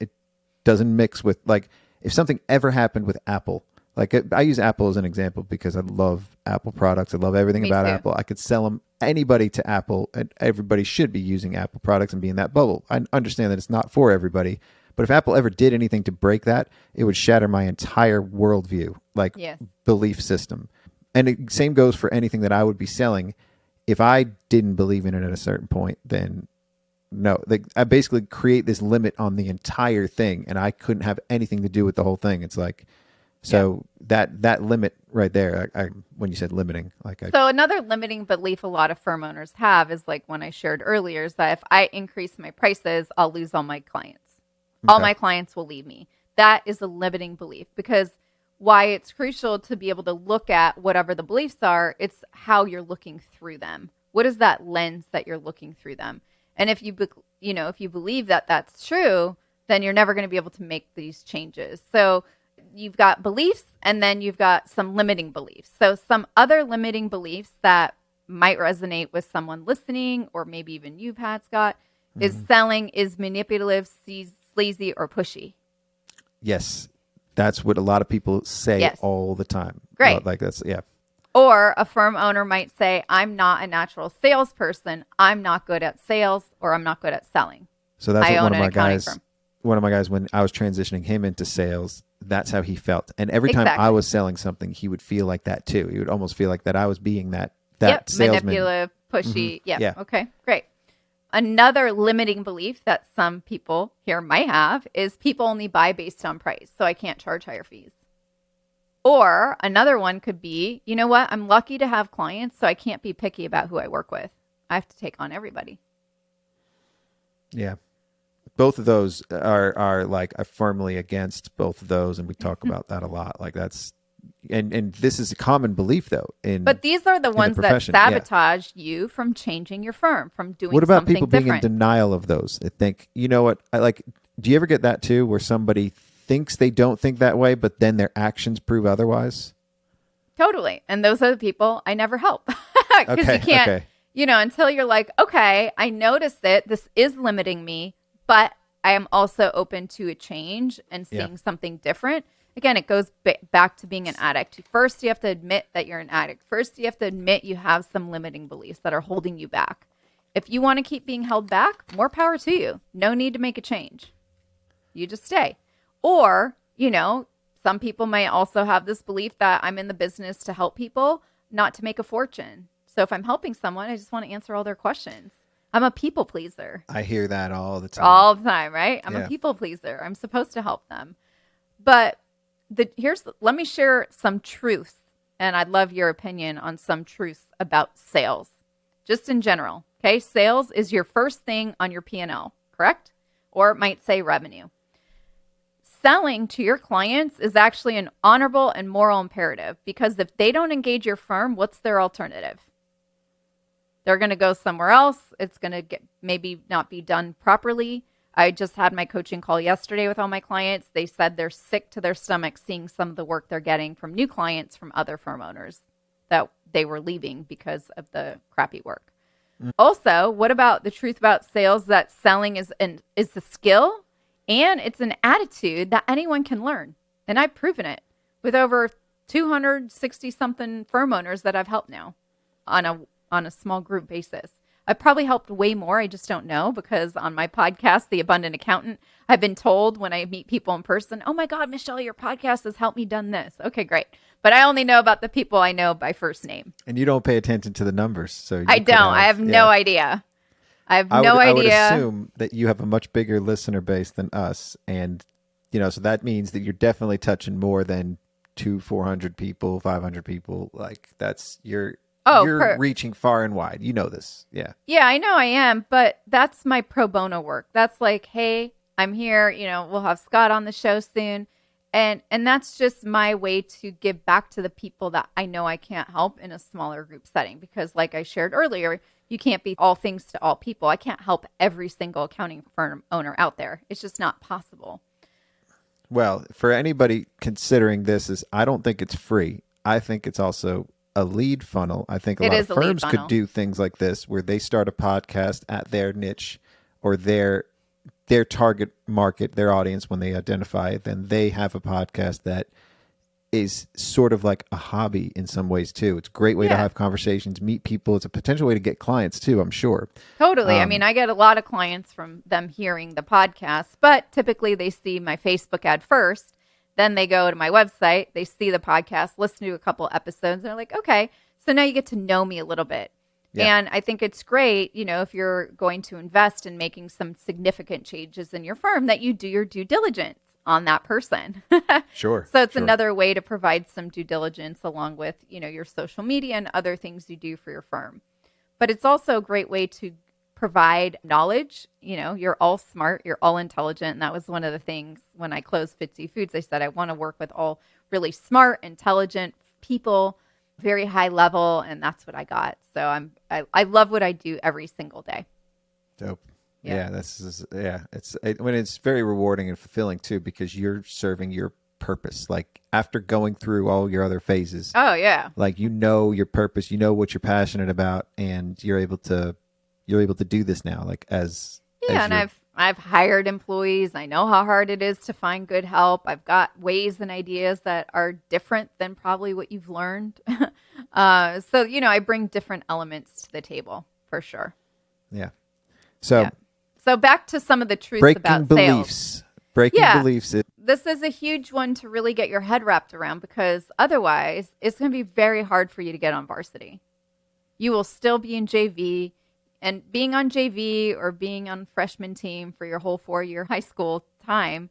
mix with, like, if something ever happened with Apple, like I use Apple as an example because I love Apple products. I love everything Me about too. Apple. I could sell them anybody to Apple, and everybody should be using Apple products and be in that bubble. I understand that it's not for everybody, but if Apple ever did anything to break that, it would shatter my entire worldview, like Yes. belief system. And the same goes for anything that I would be selling. If I didn't believe in it at a certain point, then no, I basically create this limit on the entire thing, and I couldn't have anything to do with the whole thing. It's like, so that limit right there, I when you said limiting, like So another limiting belief a lot of firm owners have is like one I shared earlier, is that if I increase my prices, I'll lose all my clients. All my clients will leave me. That is a limiting belief, because why it's crucial to be able to look at whatever the beliefs are, it's how you're looking through them. What is that lens that you're looking through them? And if you if you believe that that's true, then you're never going to be able to make these changes. So you've got beliefs, and then you've got some limiting beliefs. So some other limiting beliefs that might resonate with someone listening, or maybe even you've had, Scott, is selling is manipulative, sleazy, or pushy. yes, that's what a lot of people say Yes. all the time. Great. Like that's Or a firm owner might say, I'm not a natural salesperson. I'm not good at sales, or I'm not good at selling. So that's I what own one of an my accounting guys, firm. when I was transitioning him into sales, that's how he felt. And every time Exactly. I was selling something, he would feel like that too. He would almost feel like that I was being that Yep, salesman. manipulative, pushy. Yeah. Yeah. Okay, great. Another limiting belief that some people here might have is people only buy based on price, so I can't charge higher fees. Or another one could be, you know what? I'm lucky to have clients, so I can't be picky about who I work with. I have to take on everybody. Yeah. Both of those are like, I'm firmly against both of those, and we talk about that a lot. Like that's and this is a common belief though. But these are the ones that profession, yeah. sabotage you from changing your firm, from doing What about something people being different. in denial of those? They think, you know what? Do you ever get that too, where somebody thinks they don't think that way, but then their actions prove otherwise? Totally. And those are the people I never help. Because Okay, you can't, okay. until you're like, okay, I noticed it. This is limiting me, but I am also open to a change and seeing something different. Again, it goes back to being an addict. First, you have to admit that you're an addict. First, you have to admit you have some limiting beliefs that are holding you back. If you want to keep being held back, more power to you. No need to make a change. You just stay. Or, some people might also have this belief that I'm in the business to help people, not to make a fortune. So if I'm helping someone, I just want to answer all their questions. I'm a people pleaser. I hear that all the time. All the time, right? I'm Yeah. a people pleaser. I'm supposed to help them. But let me share some truths, and I'd love your opinion on some truths about sales, just in general. Okay, sales is your first thing on your P&L, correct? Or it might say revenue. Selling to your clients is actually an honorable and moral imperative, because if they don't engage your firm, what's their alternative? They're going to go somewhere else. It's going to maybe not be done properly. I just had my coaching call yesterday with all my clients. They said they're sick to their stomach seeing some of the work they're getting from new clients from other firm owners that they were leaving because of the crappy work. Also, what about the truth about sales, that selling is a skill and it's an attitude that anyone can learn? And I've proven it with over 260 something firm owners that I've helped now on a small group basis. I've probably helped way more. I just don't know, because on my podcast, The Abundant Accountant, I've been told when I meet people in person, oh my God, Michelle, your podcast has helped me done this. Okay, great. But I only know about the people I know by first name. And you don't pay attention to the numbers. So I don't. I have no idea. I have no I would idea. assume that you have a much bigger listener base than us. And, so that means that you're definitely touching more than 400 people, 500 people. Like you're reaching far and wide. You know this. Yeah. Yeah, I know I am, but that's my pro bono work. That's like, hey, I'm here. We'll have Scott on the show soon. And that's just my way to give back to the people that I know I can't help in a smaller group setting, because like I shared earlier, you can't be all things to all people. I can't help every single accounting firm owner out there. It's just not possible. Well, for anybody considering this, I don't think it's free. I think it's also a lead funnel. I think a lot of firms could do things like this where they start a podcast at their niche or their target market, their audience, when they identify it, then they have a podcast that is sort of like a hobby in some ways too. It's a great way to have conversations, meet people. It's a potential way to get clients too, I'm sure. Totally. I mean, I get a lot of clients from them hearing the podcast, but typically they see my Facebook ad first. Then they go to my website, they see the podcast, listen to a couple episodes, and they're like, okay, so now you get to know me a little bit. Yeah. And I think it's great, if you're going to invest in making some significant changes in your firm, that you do your due diligence on that person. Sure. So it's another way to provide some due diligence along with, your social media and other things you do for your firm. But it's also a great way to provide knowledge. You're all smart, you're all intelligent. And that was one of the things when I closed Fitzy Foods. I said, I want to work with all really smart, intelligent people, very high level. And that's what I got. So I love what I do every single day. Dope. Yeah, it's very rewarding and fulfilling too, because you're serving your purpose. Like after going through all your other phases. Oh yeah. Like your purpose, what you're passionate about, and you're able to do this now. Like and I've hired employees. I know how hard it is to find good help. I've got ways and ideas that are different than probably what you've learned. So I bring different elements to the table for sure. Yeah. So back to some of the truths about sales. Breaking beliefs. This is a huge one to really get your head wrapped around, because otherwise it's going to be very hard for you to get on varsity. You will still be in JV, and being on JV or being on freshman team for your whole 4-year high school time,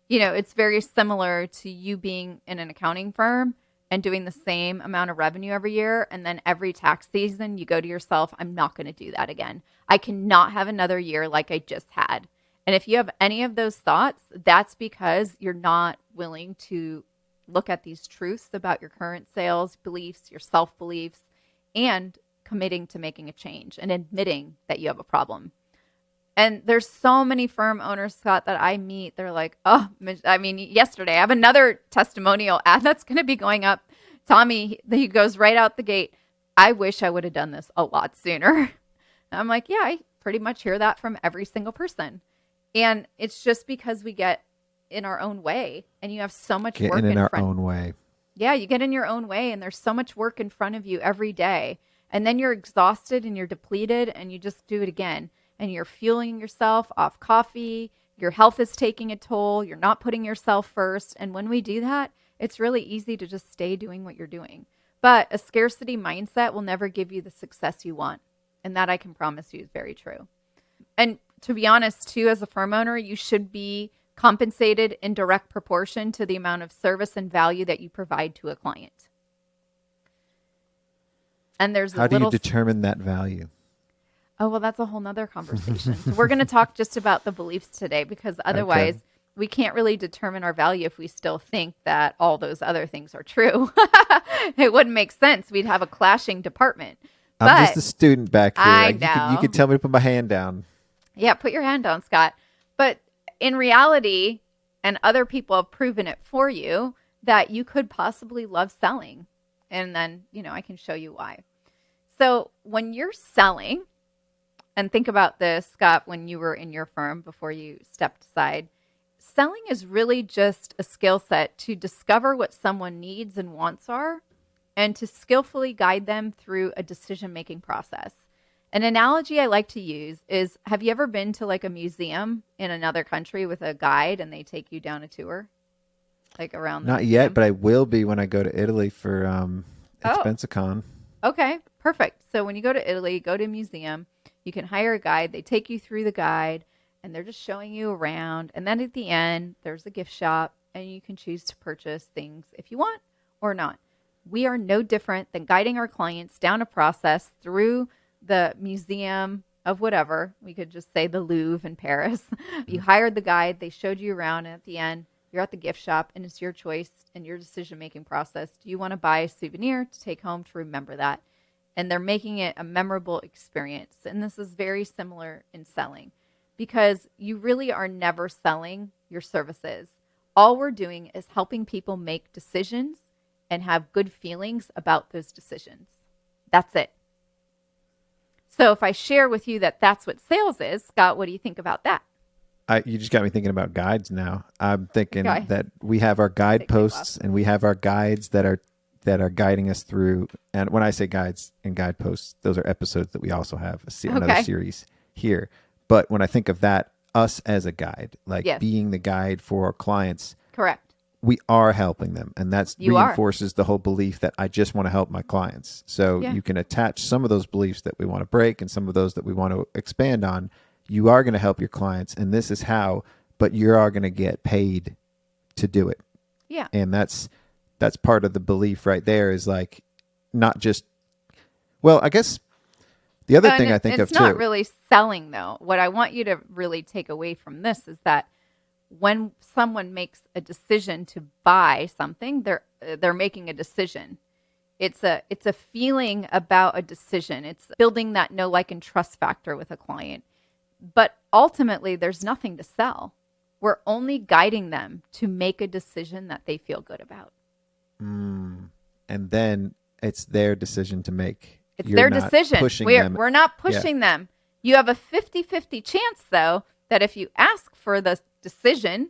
it's very similar to you being in an accounting firm and doing the same amount of revenue every year. And then every tax season, you go to yourself, I'm not going to do that again. I cannot have another year like I just had. And if you have any of those thoughts, that's because you're not willing to look at these truths about your current sales beliefs, your self-beliefs, and committing to making a change and admitting that you have a problem. And there's so many firm owners, Scott, that I meet. They're like, yesterday I have another testimonial ad that's going to be going up. Tommy, he goes right out the gate, I wish I would have done this a lot sooner. And I'm like, yeah, I pretty much hear that from every single person. And it's just because we get in our own way, and you have so much work in our own way. Yeah, you get in your own way, and there's so much work in front of you every day. And then you're exhausted and you're depleted, and you just do it again. And you're fueling yourself off coffee. Your health is taking a toll. You're not putting yourself first. And when we do that, it's really easy to just stay doing what you're doing. But a scarcity mindset will never give you the success you want. And that I can promise you is very true. And to be honest, too, as a firm owner, you should be compensated in direct proportion to the amount of service and value that you provide to a client. And how do you determine that value? Oh, well, that's a whole nother conversation. So we're going to talk just about the beliefs today, because otherwise we can't really determine our value if we still think that all those other things are true. It wouldn't make sense. We'd have a clashing department. I'm just a student back here. I know. You could tell me to put my hand down. Yeah, put your hand down, Scott. But in reality, and other people have proven it for you, that you could possibly love selling. And then, I can show you why. So when you're selling, and think about this, Scott, when you were in your firm before you stepped aside, selling is really just a skill set to discover what someone needs and wants are, and to skillfully guide them through a decision-making process. An analogy I like to use is, have you ever been to like a museum in another country with a guide and they take you down a tour? Like around the Not museum? yet, but I will be when I go to Italy for Expensicon. Okay, perfect. So when you go to Italy, go to a museum, you can hire a guide. They take you through the guide, and they're just showing you around. And then at the end, there's a gift shop, and you can choose to purchase things if you want or not. We are no different than guiding our clients down a process through the museum of whatever. We could just say the Louvre in Paris. You hired the guide. They showed you around, and at the end, you're at the gift shop and it's your choice and your decision-making process. Do you want to buy a souvenir to take home to remember that? And they're making it a memorable experience. And this is very similar in selling because you really are never selling your services. All we're doing is helping people make decisions and have good feelings about those decisions. That's it. So if I share with you that that's what sales is, Scott, what do you think about that? You just got me thinking about guides now. I'm thinking Okay. that we have our guideposts and we have our guides that are guiding us through. And when I say guides and guideposts, those are episodes that we also have another Okay. series here. But when I think of that, us as a guide, like Yes. being the guide for our clients, Correct. we are helping them. And that's You are. reinforces the whole belief that I just want to help my clients. So Yeah. you can attach some of those beliefs that we want to break and some of those that we want to expand on. You are going to help your clients, and this is how, but you are going to get paid to do it. Yeah. And that's part of the belief right there is like not just, well, I guess the other thing I think of it's not too. really selling though. What I want you to really take away from this is that when someone makes a decision to buy something, they're making a decision. It's a feeling about a decision. It's building that know, like, and trust factor with a client. But ultimately, there's nothing to sell. We're only guiding them to make a decision that they feel good about. And then it's their decision to make. It's You're their not decision. pushing We're them. not pushing them. You have a 50-50 chance, though, that if you ask for the decision,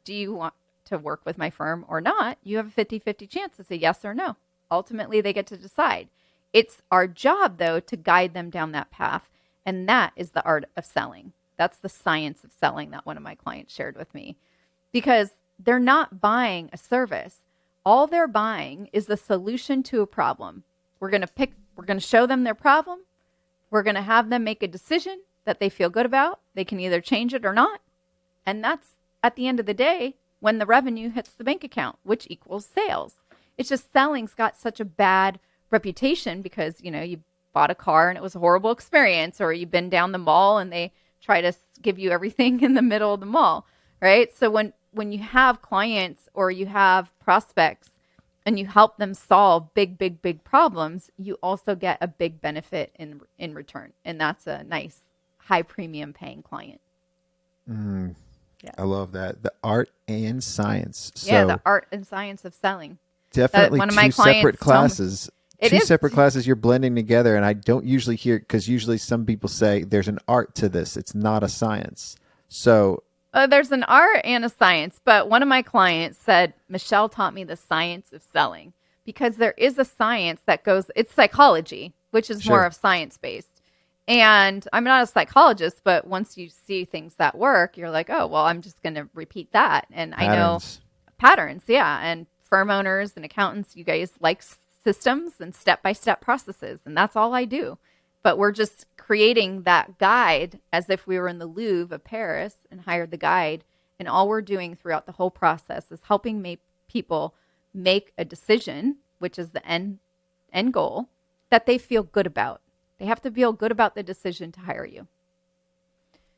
do you want to work with my firm or not? You have a 50-50 chance to say yes or no. Ultimately, they get to decide. It's our job, though, to guide them down that path. And that is the art of selling. That's the science of selling that one of my clients shared with me. Because they're not buying a service. All they're buying is the solution to a problem. We're going to show them their problem. We're going to have them make a decision that they feel good about. They can either change it or not. And that's, at the end of the day, when the revenue hits the bank account, which equals sales. It's just selling's got such a bad reputation because, you bought a car and it was a horrible experience, or you've been down the mall and they try to give you everything in the middle of the mall, right? So when you have clients or you have prospects and you help them solve big problems, you also get a big benefit in return. And that's a nice high premium paying client. I love that. The art and science. Yeah, So the art and science of selling. definitely one of my two clients separate told me- classes. It Two is. separate classes you're blending together. And I don't usually hear, because usually some people say there's an art to this. It's not a science. So There's an art and a science, but one of my clients said, Michelle taught me the science of selling, because there is a science that goes, it's psychology, which is more Sure. of science-based. And I'm not a psychologist, but once you see things that work, you're like, oh, well, I'm just going to repeat that. And I know patterns. patterns, yeah. And firm owners and accountants, you guys like systems and step-by-step processes, and that's all I do. But we're just creating that guide as if we were in the Louvre of Paris and hired the guide. And all we're doing throughout the whole process is helping people make a decision, which is the end goal, that they feel good about. They have to feel good about the decision to hire you.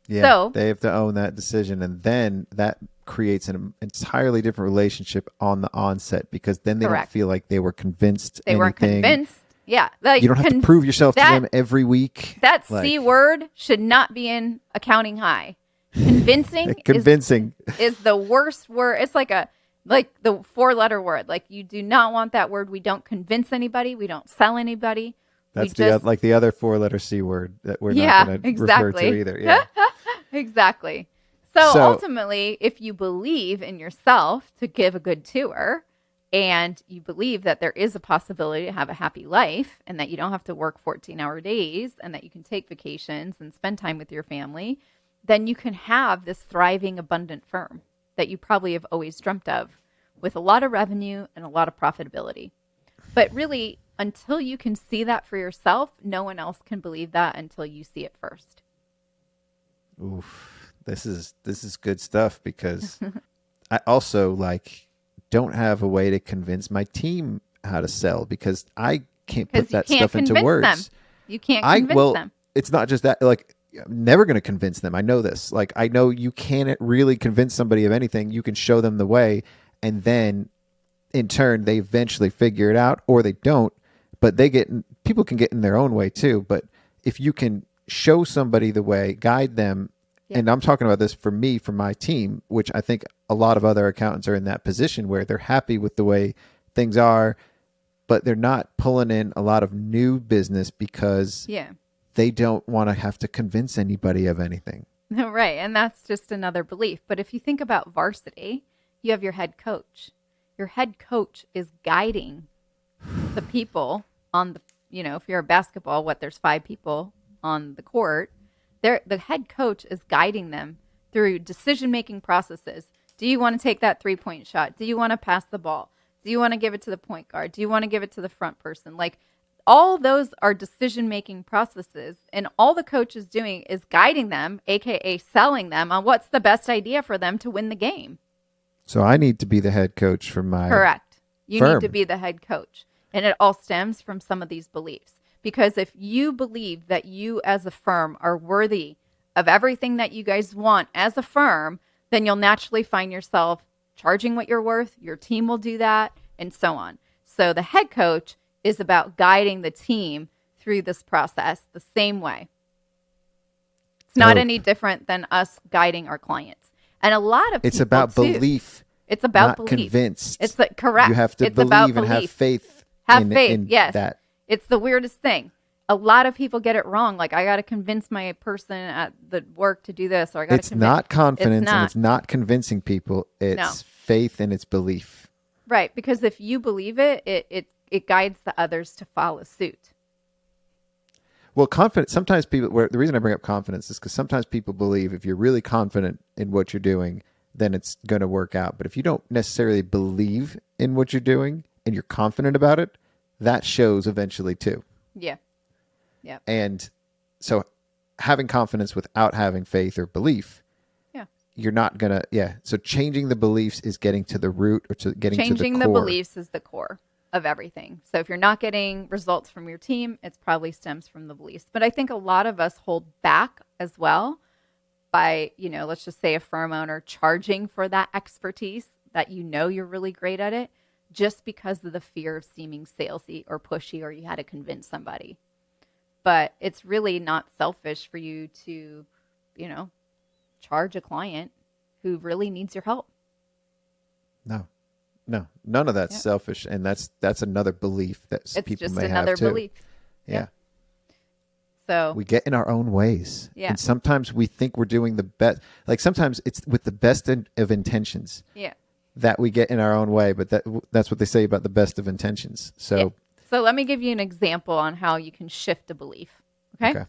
Yeah, So- they have to own that decision, and then that creates an entirely different relationship on the onset, because then they Correct. don't feel like they were convinced. They weren't anything. convinced. Yeah. Like You don't have to prove yourself to them every week. That Like, C word should not be in accounting high. Convincing convincing. is the worst word. It's like the 4-letter word. Like, you do not want that word. We don't convince anybody. We don't sell anybody. That's we just, like the other 4-letter C word that we're Yeah, not going to refer to exactly. either. Yeah. Exactly. So So- ultimately, if you believe in yourself to give a good tour, and you believe that there is a possibility to have a happy life, and that you don't have to work 14-hour days, and that you can take vacations and spend time with your family, then you can have this thriving, abundant firm that you probably have always dreamt of, with a lot of revenue and a lot of profitability. But really, until you can see that for yourself, no one else can believe that until you see it first. Oof. This is good stuff, because I also don't have a way to convince my team how to sell, because I can't put Because you that can't stuff into convince words. them. You can't convince them. It's not just that. Like, I'm never going to convince them. I know this. Like, I know you can't really convince somebody of anything. You can show them the way, and then in turn, they eventually figure it out, or they don't. But people can get in their own way too. But if you can show somebody the way, guide them, and I'm talking about this for me, for my team, which I think a lot of other accountants are in that position where they're happy with the way things are, but they're not pulling in a lot of new business because they don't want to have to convince anybody of anything. Right. And that's just another belief. But if you think about varsity, you have your head coach. Your head coach is guiding the people on the, if you're a basketball, there's 5 people on the court. The head coach is guiding them through decision-making processes. Do you want to take that 3-point shot? Do you want to pass the ball? Do you want to give it to the point guard? Do you want to give it to the front person? Like, all those are decision-making processes, and all the coach is doing is guiding them, aka selling them on what's the best idea for them to win the game. So I need to be the head coach for my Correct. You firm. need to be the head coach. And it all stems from some of these beliefs. Because if you believe that you as a firm are worthy of everything that you guys want as a firm, then you'll naturally find yourself charging what you're worth. Your team will do that, and so on. So the head coach is about guiding the team through this process the same way. It's not any different than us guiding our clients. And a lot of people, it's about too, belief. It's about not belief. Convinced. It's correct. You have to it's about believe and have faith. Have in, faith. in yes. that. It's the weirdest thing. A lot of people get it wrong. Like, I got to convince my person at the work to do this, or I got to. It's not confidence, it's not. and it's not convincing people. It's faith and it's belief. Right, because if you believe it, it guides the others to follow suit. Well, confidence. Sometimes people. The reason I bring up confidence is because sometimes people believe if you're really confident in what you're doing, then it's going to work out. But if you don't necessarily believe in what you're doing and you're confident about it, that shows eventually too. Yeah. Yeah. And so having confidence without having faith or belief, you're not going to, So changing the beliefs is getting to the root, or to getting to the core. Changing the beliefs is the core of everything. So if you're not getting results from your team, it probably stems from the beliefs. But I think a lot of us hold back as well by, let's just say a firm owner charging for that expertise that you're really great at it, just because of the fear of seeming salesy or pushy, or you had to convince somebody. But it's really not selfish for you to, charge a client who really needs your help. No, none of that's selfish. And that's another belief that people may have too. It's just another belief. Yeah. So we get in our own ways. Yeah. And sometimes we think we're doing the best. Like, sometimes it's with the best of intentions. Yeah. That we get in our own way, but that's what they say about the best of intentions. So let me give you an example on how you can shift a belief. Okay.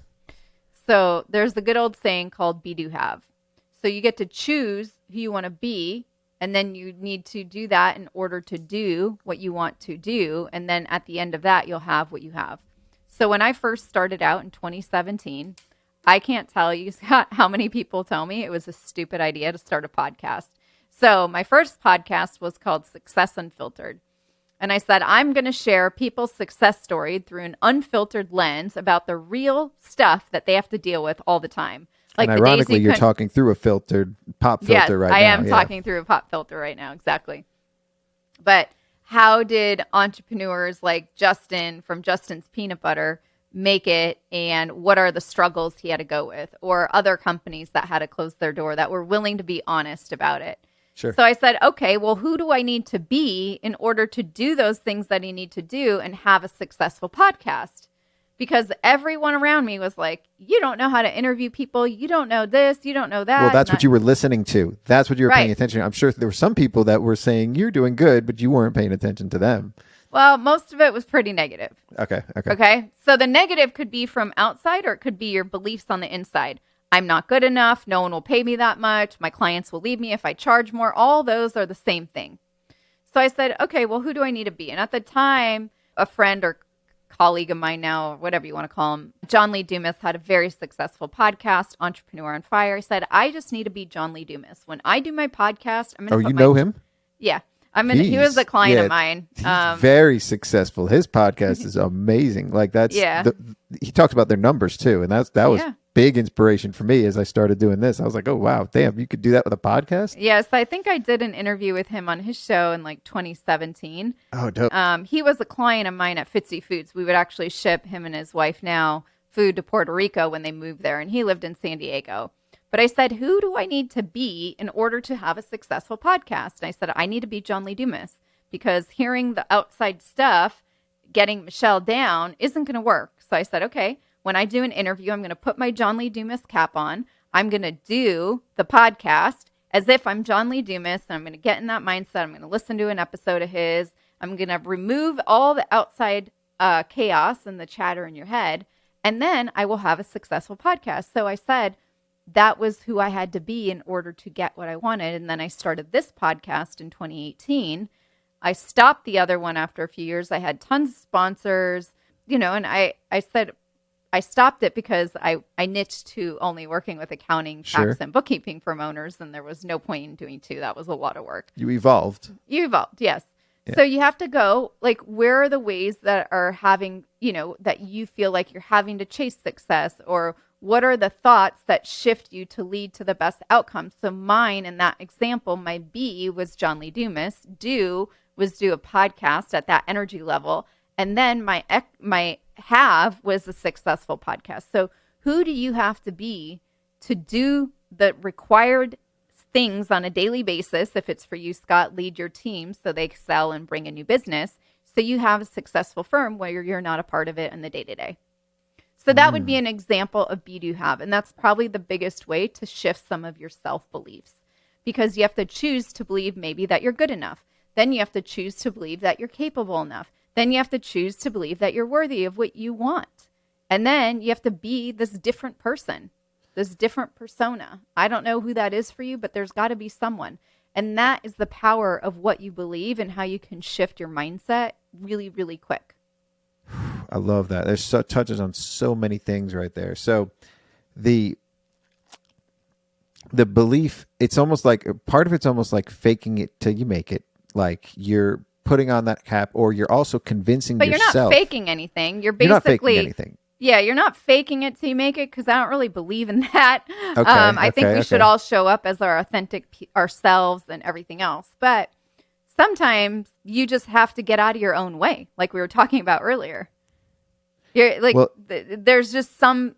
So there's the good old saying called be, do, have. So you get to choose who you want to be, and then you need to do that in order to do what you want to do. And then at the end of that, you'll have what you have. So when I first started out in 2017, I can't tell you, Scott, how many people tell me it was a stupid idea to start a podcast. So my first podcast was called Success Unfiltered. And I said, I'm going to share people's success story through an unfiltered lens about the real stuff that they have to deal with all the time. Like, and ironically, you're talking through a filtered pop filter right now. Yes, I am talking through a pop filter right now. Exactly. But how did entrepreneurs like Justin from Justin's Peanut Butter make it, and what are the struggles he had to go with, or other companies that had to close their door that were willing to be honest about it? Sure. So I said, okay, well, who do I need to be in order to do those things that I need to do and have a successful podcast? Because everyone around me was like, you don't know how to interview people. You don't know this. You don't know that. Well, that's what you were listening to. That's what you were Right. paying attention to. I'm sure there were some people that were saying you're doing good, but you weren't paying attention to them. Well, most of it was pretty negative. Okay. So the negative could be from outside, or it could be your beliefs on the inside. I'm not good enough. No one will pay me that much. My clients will leave me if I charge more. All those are the same thing. So I said, okay, well, who do I need to be? And at the time, a friend or colleague of mine now, or whatever you want to call him, John Lee Dumas, had a very successful podcast, Entrepreneur on Fire. I said, I just need to be John Lee Dumas. When I do my podcast, I'm going to know him? Yeah. He was a client of mine. He's very successful. His podcast is amazing. Like, that's he talks about their numbers too, and that was big inspiration for me as I started doing this. I was like, oh, wow, damn, you could do that with a podcast? Yes, I think I did an interview with him on his show in like 2017. Oh, dope. He was a client of mine at Fitzy Foods. We would actually ship him and his wife now food to Puerto Rico when they moved there, and he lived in San Diego. But I said, who do I need to be in order to have a successful podcast? And I said, I need to be John Lee Dumas, because hearing the outside stuff, getting Michelle down isn't going to work. So I said, okay, when I do an interview, I'm going to put my John Lee Dumas cap on. I'm going to do the podcast as if I'm John Lee Dumas, and I'm going to get in that mindset. I'm going to listen to an episode of his. I'm going to remove all the outside chaos and the chatter in your head, and then I will have a successful podcast. So I said that was who I had to be in order to get what I wanted. And then I started this podcast in 2018. I stopped the other one after a few years. I had tons of sponsors, and I said I stopped it because I niched to only working with accounting, tax, Sure. and bookkeeping firm owners, and there was no point in doing two. That was a lot of work. You evolved. You evolved, yes. Yeah. So you have to go, like, where are the ways that are having, that you feel like you're having to chase success, or what are the thoughts that shift you to lead to the best outcome? So mine in that example, my B was John Lee Dumas. Do was do a podcast at that energy level. And then my have was a successful podcast. So who do you have to be to do the required things on a daily basis? If it's for you, Scott, lead your team so they excel and bring a new business, so you have a successful firm where you're not a part of it in the day-to-day. So that would be an example of be do have. And that's probably the biggest way to shift some of your self-beliefs, because you have to choose to believe maybe that you're good enough. Then you have to choose to believe that you're capable enough. Then you have to choose to believe that you're worthy of what you want. And then you have to be this different person, this different persona. I don't know who that is for you, but there's got to be someone. And that is the power of what you believe and how you can shift your mindset really, really quick. I love that. There's touches on so many things right there. So the belief, it's almost like part of it's almost like faking it till you make it. Like you're putting on that cap, or you're also convincing But yourself. you're not faking anything. You're You're not basically faking anything. Yeah, you're not faking it till you make it, because I don't really believe in that. Okay, I think we should okay. all show up as our authentic ourselves and everything else. But sometimes you just have to get out of your own way, like we were talking about earlier. You're like, Well- there's just some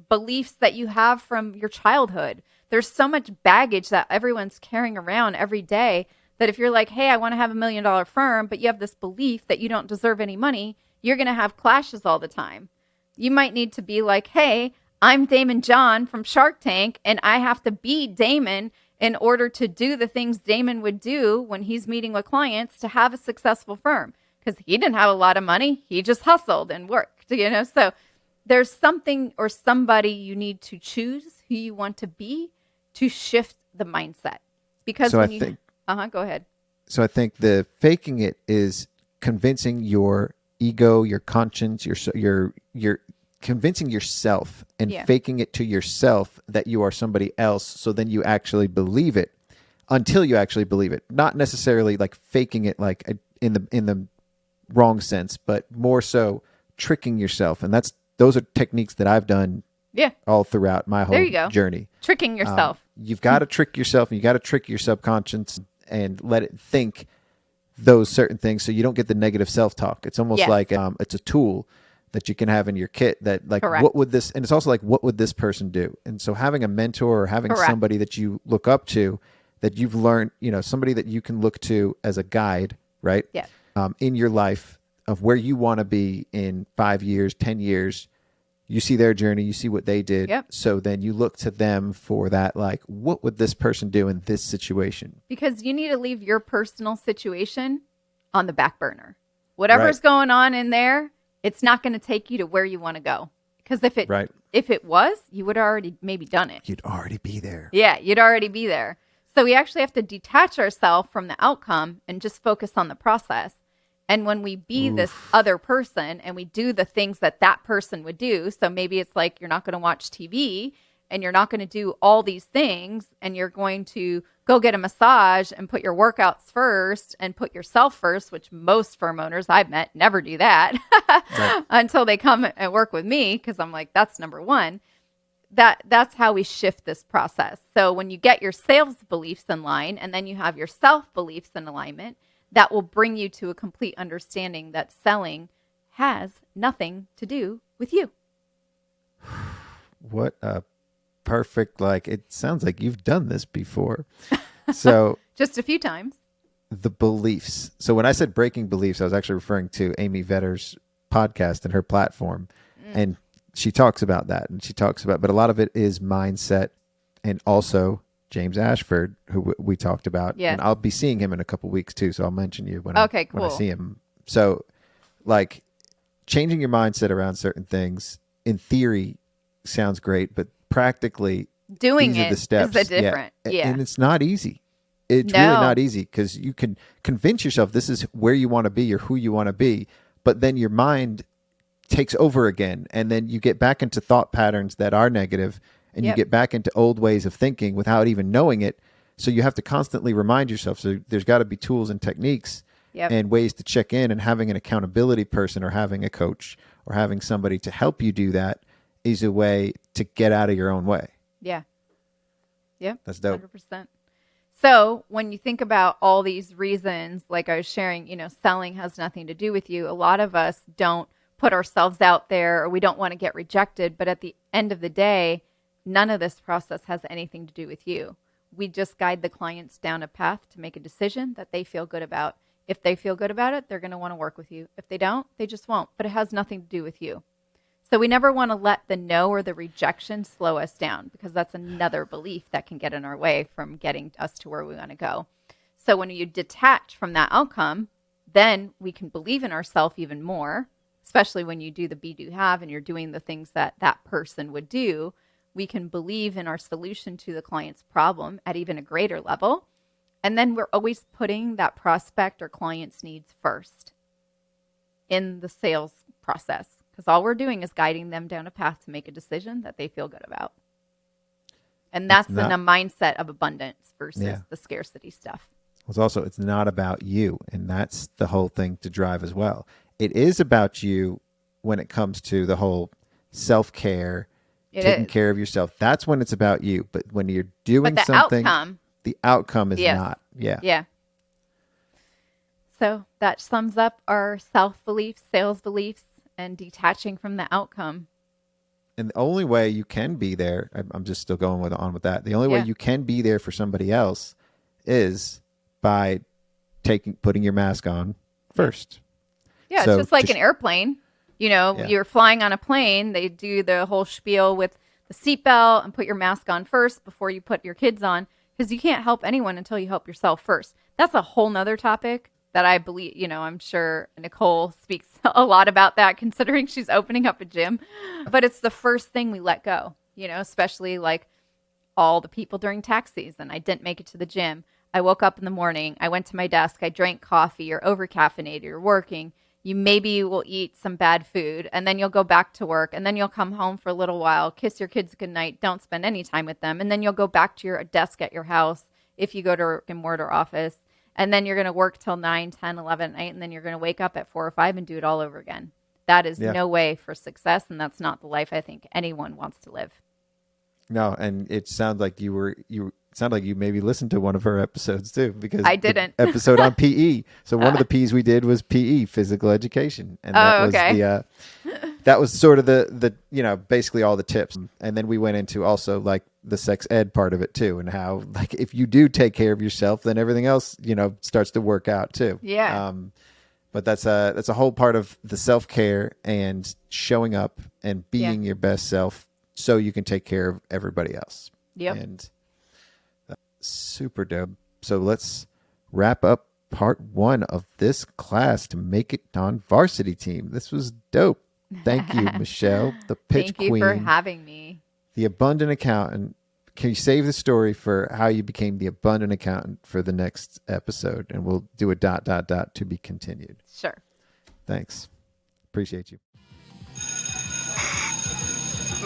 beliefs that you have from your childhood. There's so much baggage that everyone's carrying around every day that if you're like, hey, I want to have $1 million firm, but you have this belief that you don't deserve any money, you're going to have clashes all the time. You might need to be like, hey, I'm Damon John from Shark Tank, and I have to be Damon in order to do the things Damon would do when he's meeting with clients to have a successful firm, because he didn't have a lot of money. He just hustled and worked, So there's something or somebody you need to choose who you want to be to shift the mindset. Because So when I you, think- go ahead. So I think the faking it is convincing your ego, your conscience, your convincing yourself and Yeah. faking it to yourself that you are somebody else. So then you actually believe it until you actually believe it. Not necessarily like faking it like in the wrong sense, but more so tricking yourself. And those are techniques that I've done Yeah, all throughout my There whole you go. journey. tricking yourself. You've got to trick yourself, and you got to trick your subconscious and let it think those certain things so you don't get the negative self-talk. It's almost Yes. like it's a tool that you can have in your kit that like, Correct. what would this, and it's also like, what would this person do? And so having a mentor or having Correct. somebody that you look up to, that you've learned, somebody that you can look to as a guide, right? Yeah. In your life of where you want to be in 5 years, 10 years, you see their journey, you see what they did. Yep. So then you look to them for that, like, what would this person do in this situation? Because you need to leave your personal situation on the back burner. Whatever's Right. going on in there, it's not going to take you to where you want to go. Because if it was, you would have already maybe done it. You'd already be there. Yeah, you'd already be there. So we actually have to detach ourselves from the outcome and just focus on the process. And when we be this other person and we do the things that that person would do, so maybe it's like you're not going to watch TV and you're not going to do all these things, and you're going to go get a massage and put your workouts first and put yourself first, which most firm owners I've met never do that until they come and work with me, because I'm like, that's number one. that's how we shift this process. So when you get your sales beliefs in line and then you have your self beliefs in alignment, that will bring you to a complete understanding that selling has nothing to do with you. What a perfect, like, it sounds like you've done this before. So Just a few times. the beliefs. So when I said breaking beliefs, I was actually referring to Amy Vetter's podcast and her platform. And she talks about that. And she talks about, but a lot of it is mindset, and also James Ashford, who we talked about. Yes. And I'll be seeing him in a couple weeks too. So I'll mention you when, Okay, when I cool. see him. So like changing your mindset around certain things in theory sounds great, but practically Doing these are it the steps. is the different. Yeah. And it's not easy. It's No. really not easy, because you can convince yourself this is where you want to be or who you want to be, but then your mind takes over again, and then you get back into thought patterns that are negative, and you Yep. get back into old ways of thinking without even knowing it. So you have to constantly remind yourself. So there's got to be tools and techniques Yep. and ways to check in, and having an accountability person or having a coach or having somebody to help you do that is a way to get out of your own way. Yeah. Yep. That's dope. 100%. So when you think about all these reasons, like I was sharing, selling has nothing to do with you. A lot of us don't put ourselves out there, or we don't want to get rejected. But at the end of the day, none of this process has anything to do with you. We just guide the clients down a path to make a decision that they feel good about. If they feel good about it, they're going to want to work with you. If they don't, they just won't. But it has nothing to do with you. So we never want to let the no or the rejection slow us down, because that's another belief that can get in our way from getting us to where we want to go. So when you detach from that outcome, then we can believe in ourselves even more, especially when you do the be, do, have, and you're doing the things that that person would do. We can believe in our solution to the client's problem at even a greater level. And then we're always putting that prospect or client's needs first in the sales process, because all we're doing is guiding them down a path to make a decision that they feel good about. And that's in a mindset of abundance versus the scarcity stuff. It's not about you. And that's the whole thing to drive as well. It is about you when it comes to the whole self-care, taking care of yourself. That's when it's about you. But when you're doing something, the outcome is not. Yeah. Yeah. So that sums up our self-beliefs, sales beliefs, and detaching from the outcome. And the only way you can be there, I'm just still going on with that. The only way you can be there for somebody else is by putting your mask on first. Yeah, So it's just like an airplane. Yeah. You're flying on a plane. They do the whole spiel with the seatbelt and put your mask on first before you put your kids on, because you can't help anyone until you help yourself first. That's a whole nother topic that I believe, I'm sure Nicole speaks a lot about that, considering she's opening up a gym. But it's the first thing we let go, especially like all the people during tax season. I didn't make it to the gym. I woke up in the morning. I went to my desk. I drank coffee. You're over-caffeinated. You're working. You maybe will eat some bad food, and then you'll go back to work, and then you'll come home for a little while, kiss your kids goodnight, don't spend any time with them, and then you'll go back to your desk at your house if you go to a brick-and-mortar office, and then you're going to work till 9, 10, 11 at night, and then you're going to wake up at 4 or 5 and do it all over again. That is no way for success, and that's not the life I think anyone wants to live. No, and it sounds like you maybe listened to one of her episodes too, because I didn't. Episode on PE. So one of the P's we did was PE, physical education, and that was that was sort of the basically all the tips. And then we went into also like the sex ed part of it too, and how like if you do take care of yourself, then everything else starts to work out too. Yeah. But that's a whole part of the self-care and showing up and being your best self, so you can take care of everybody else. Yep. And super dope. So let's wrap up part 1 of this class to make it on varsity team. This was dope. Thank you, Michelle, the pitch queen. Thank you for having me. The abundant accountant. Can you save the story for how you became the abundant accountant for the next episode? And we'll do a ... to be continued. Sure. Thanks. Appreciate you.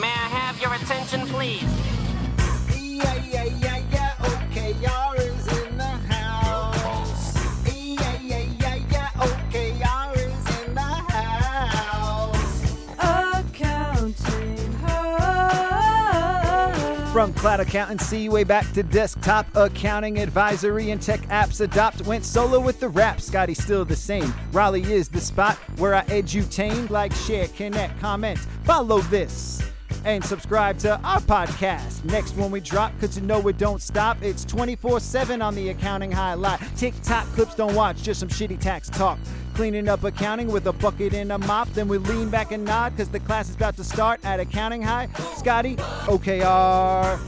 May I have your attention, please? OKR is in the house. OKR is in the house. Accounting. cloud accountancy, way back to desktop accounting advisory and tech apps adopt. Went solo with the rap, Scotty's still the same. Raleigh is the spot where I edutain. Like, share, connect, comment, follow this, and subscribe to our podcast. Next when we drop, cause you know it don't stop. It's 24/7 on the Accounting Highlight. TikTok clips don't watch, just some shitty tax talk. Cleaning up accounting with a bucket and a mop. Then we lean back and nod, cause the class is about to start at Accounting High. Scotty, OKR.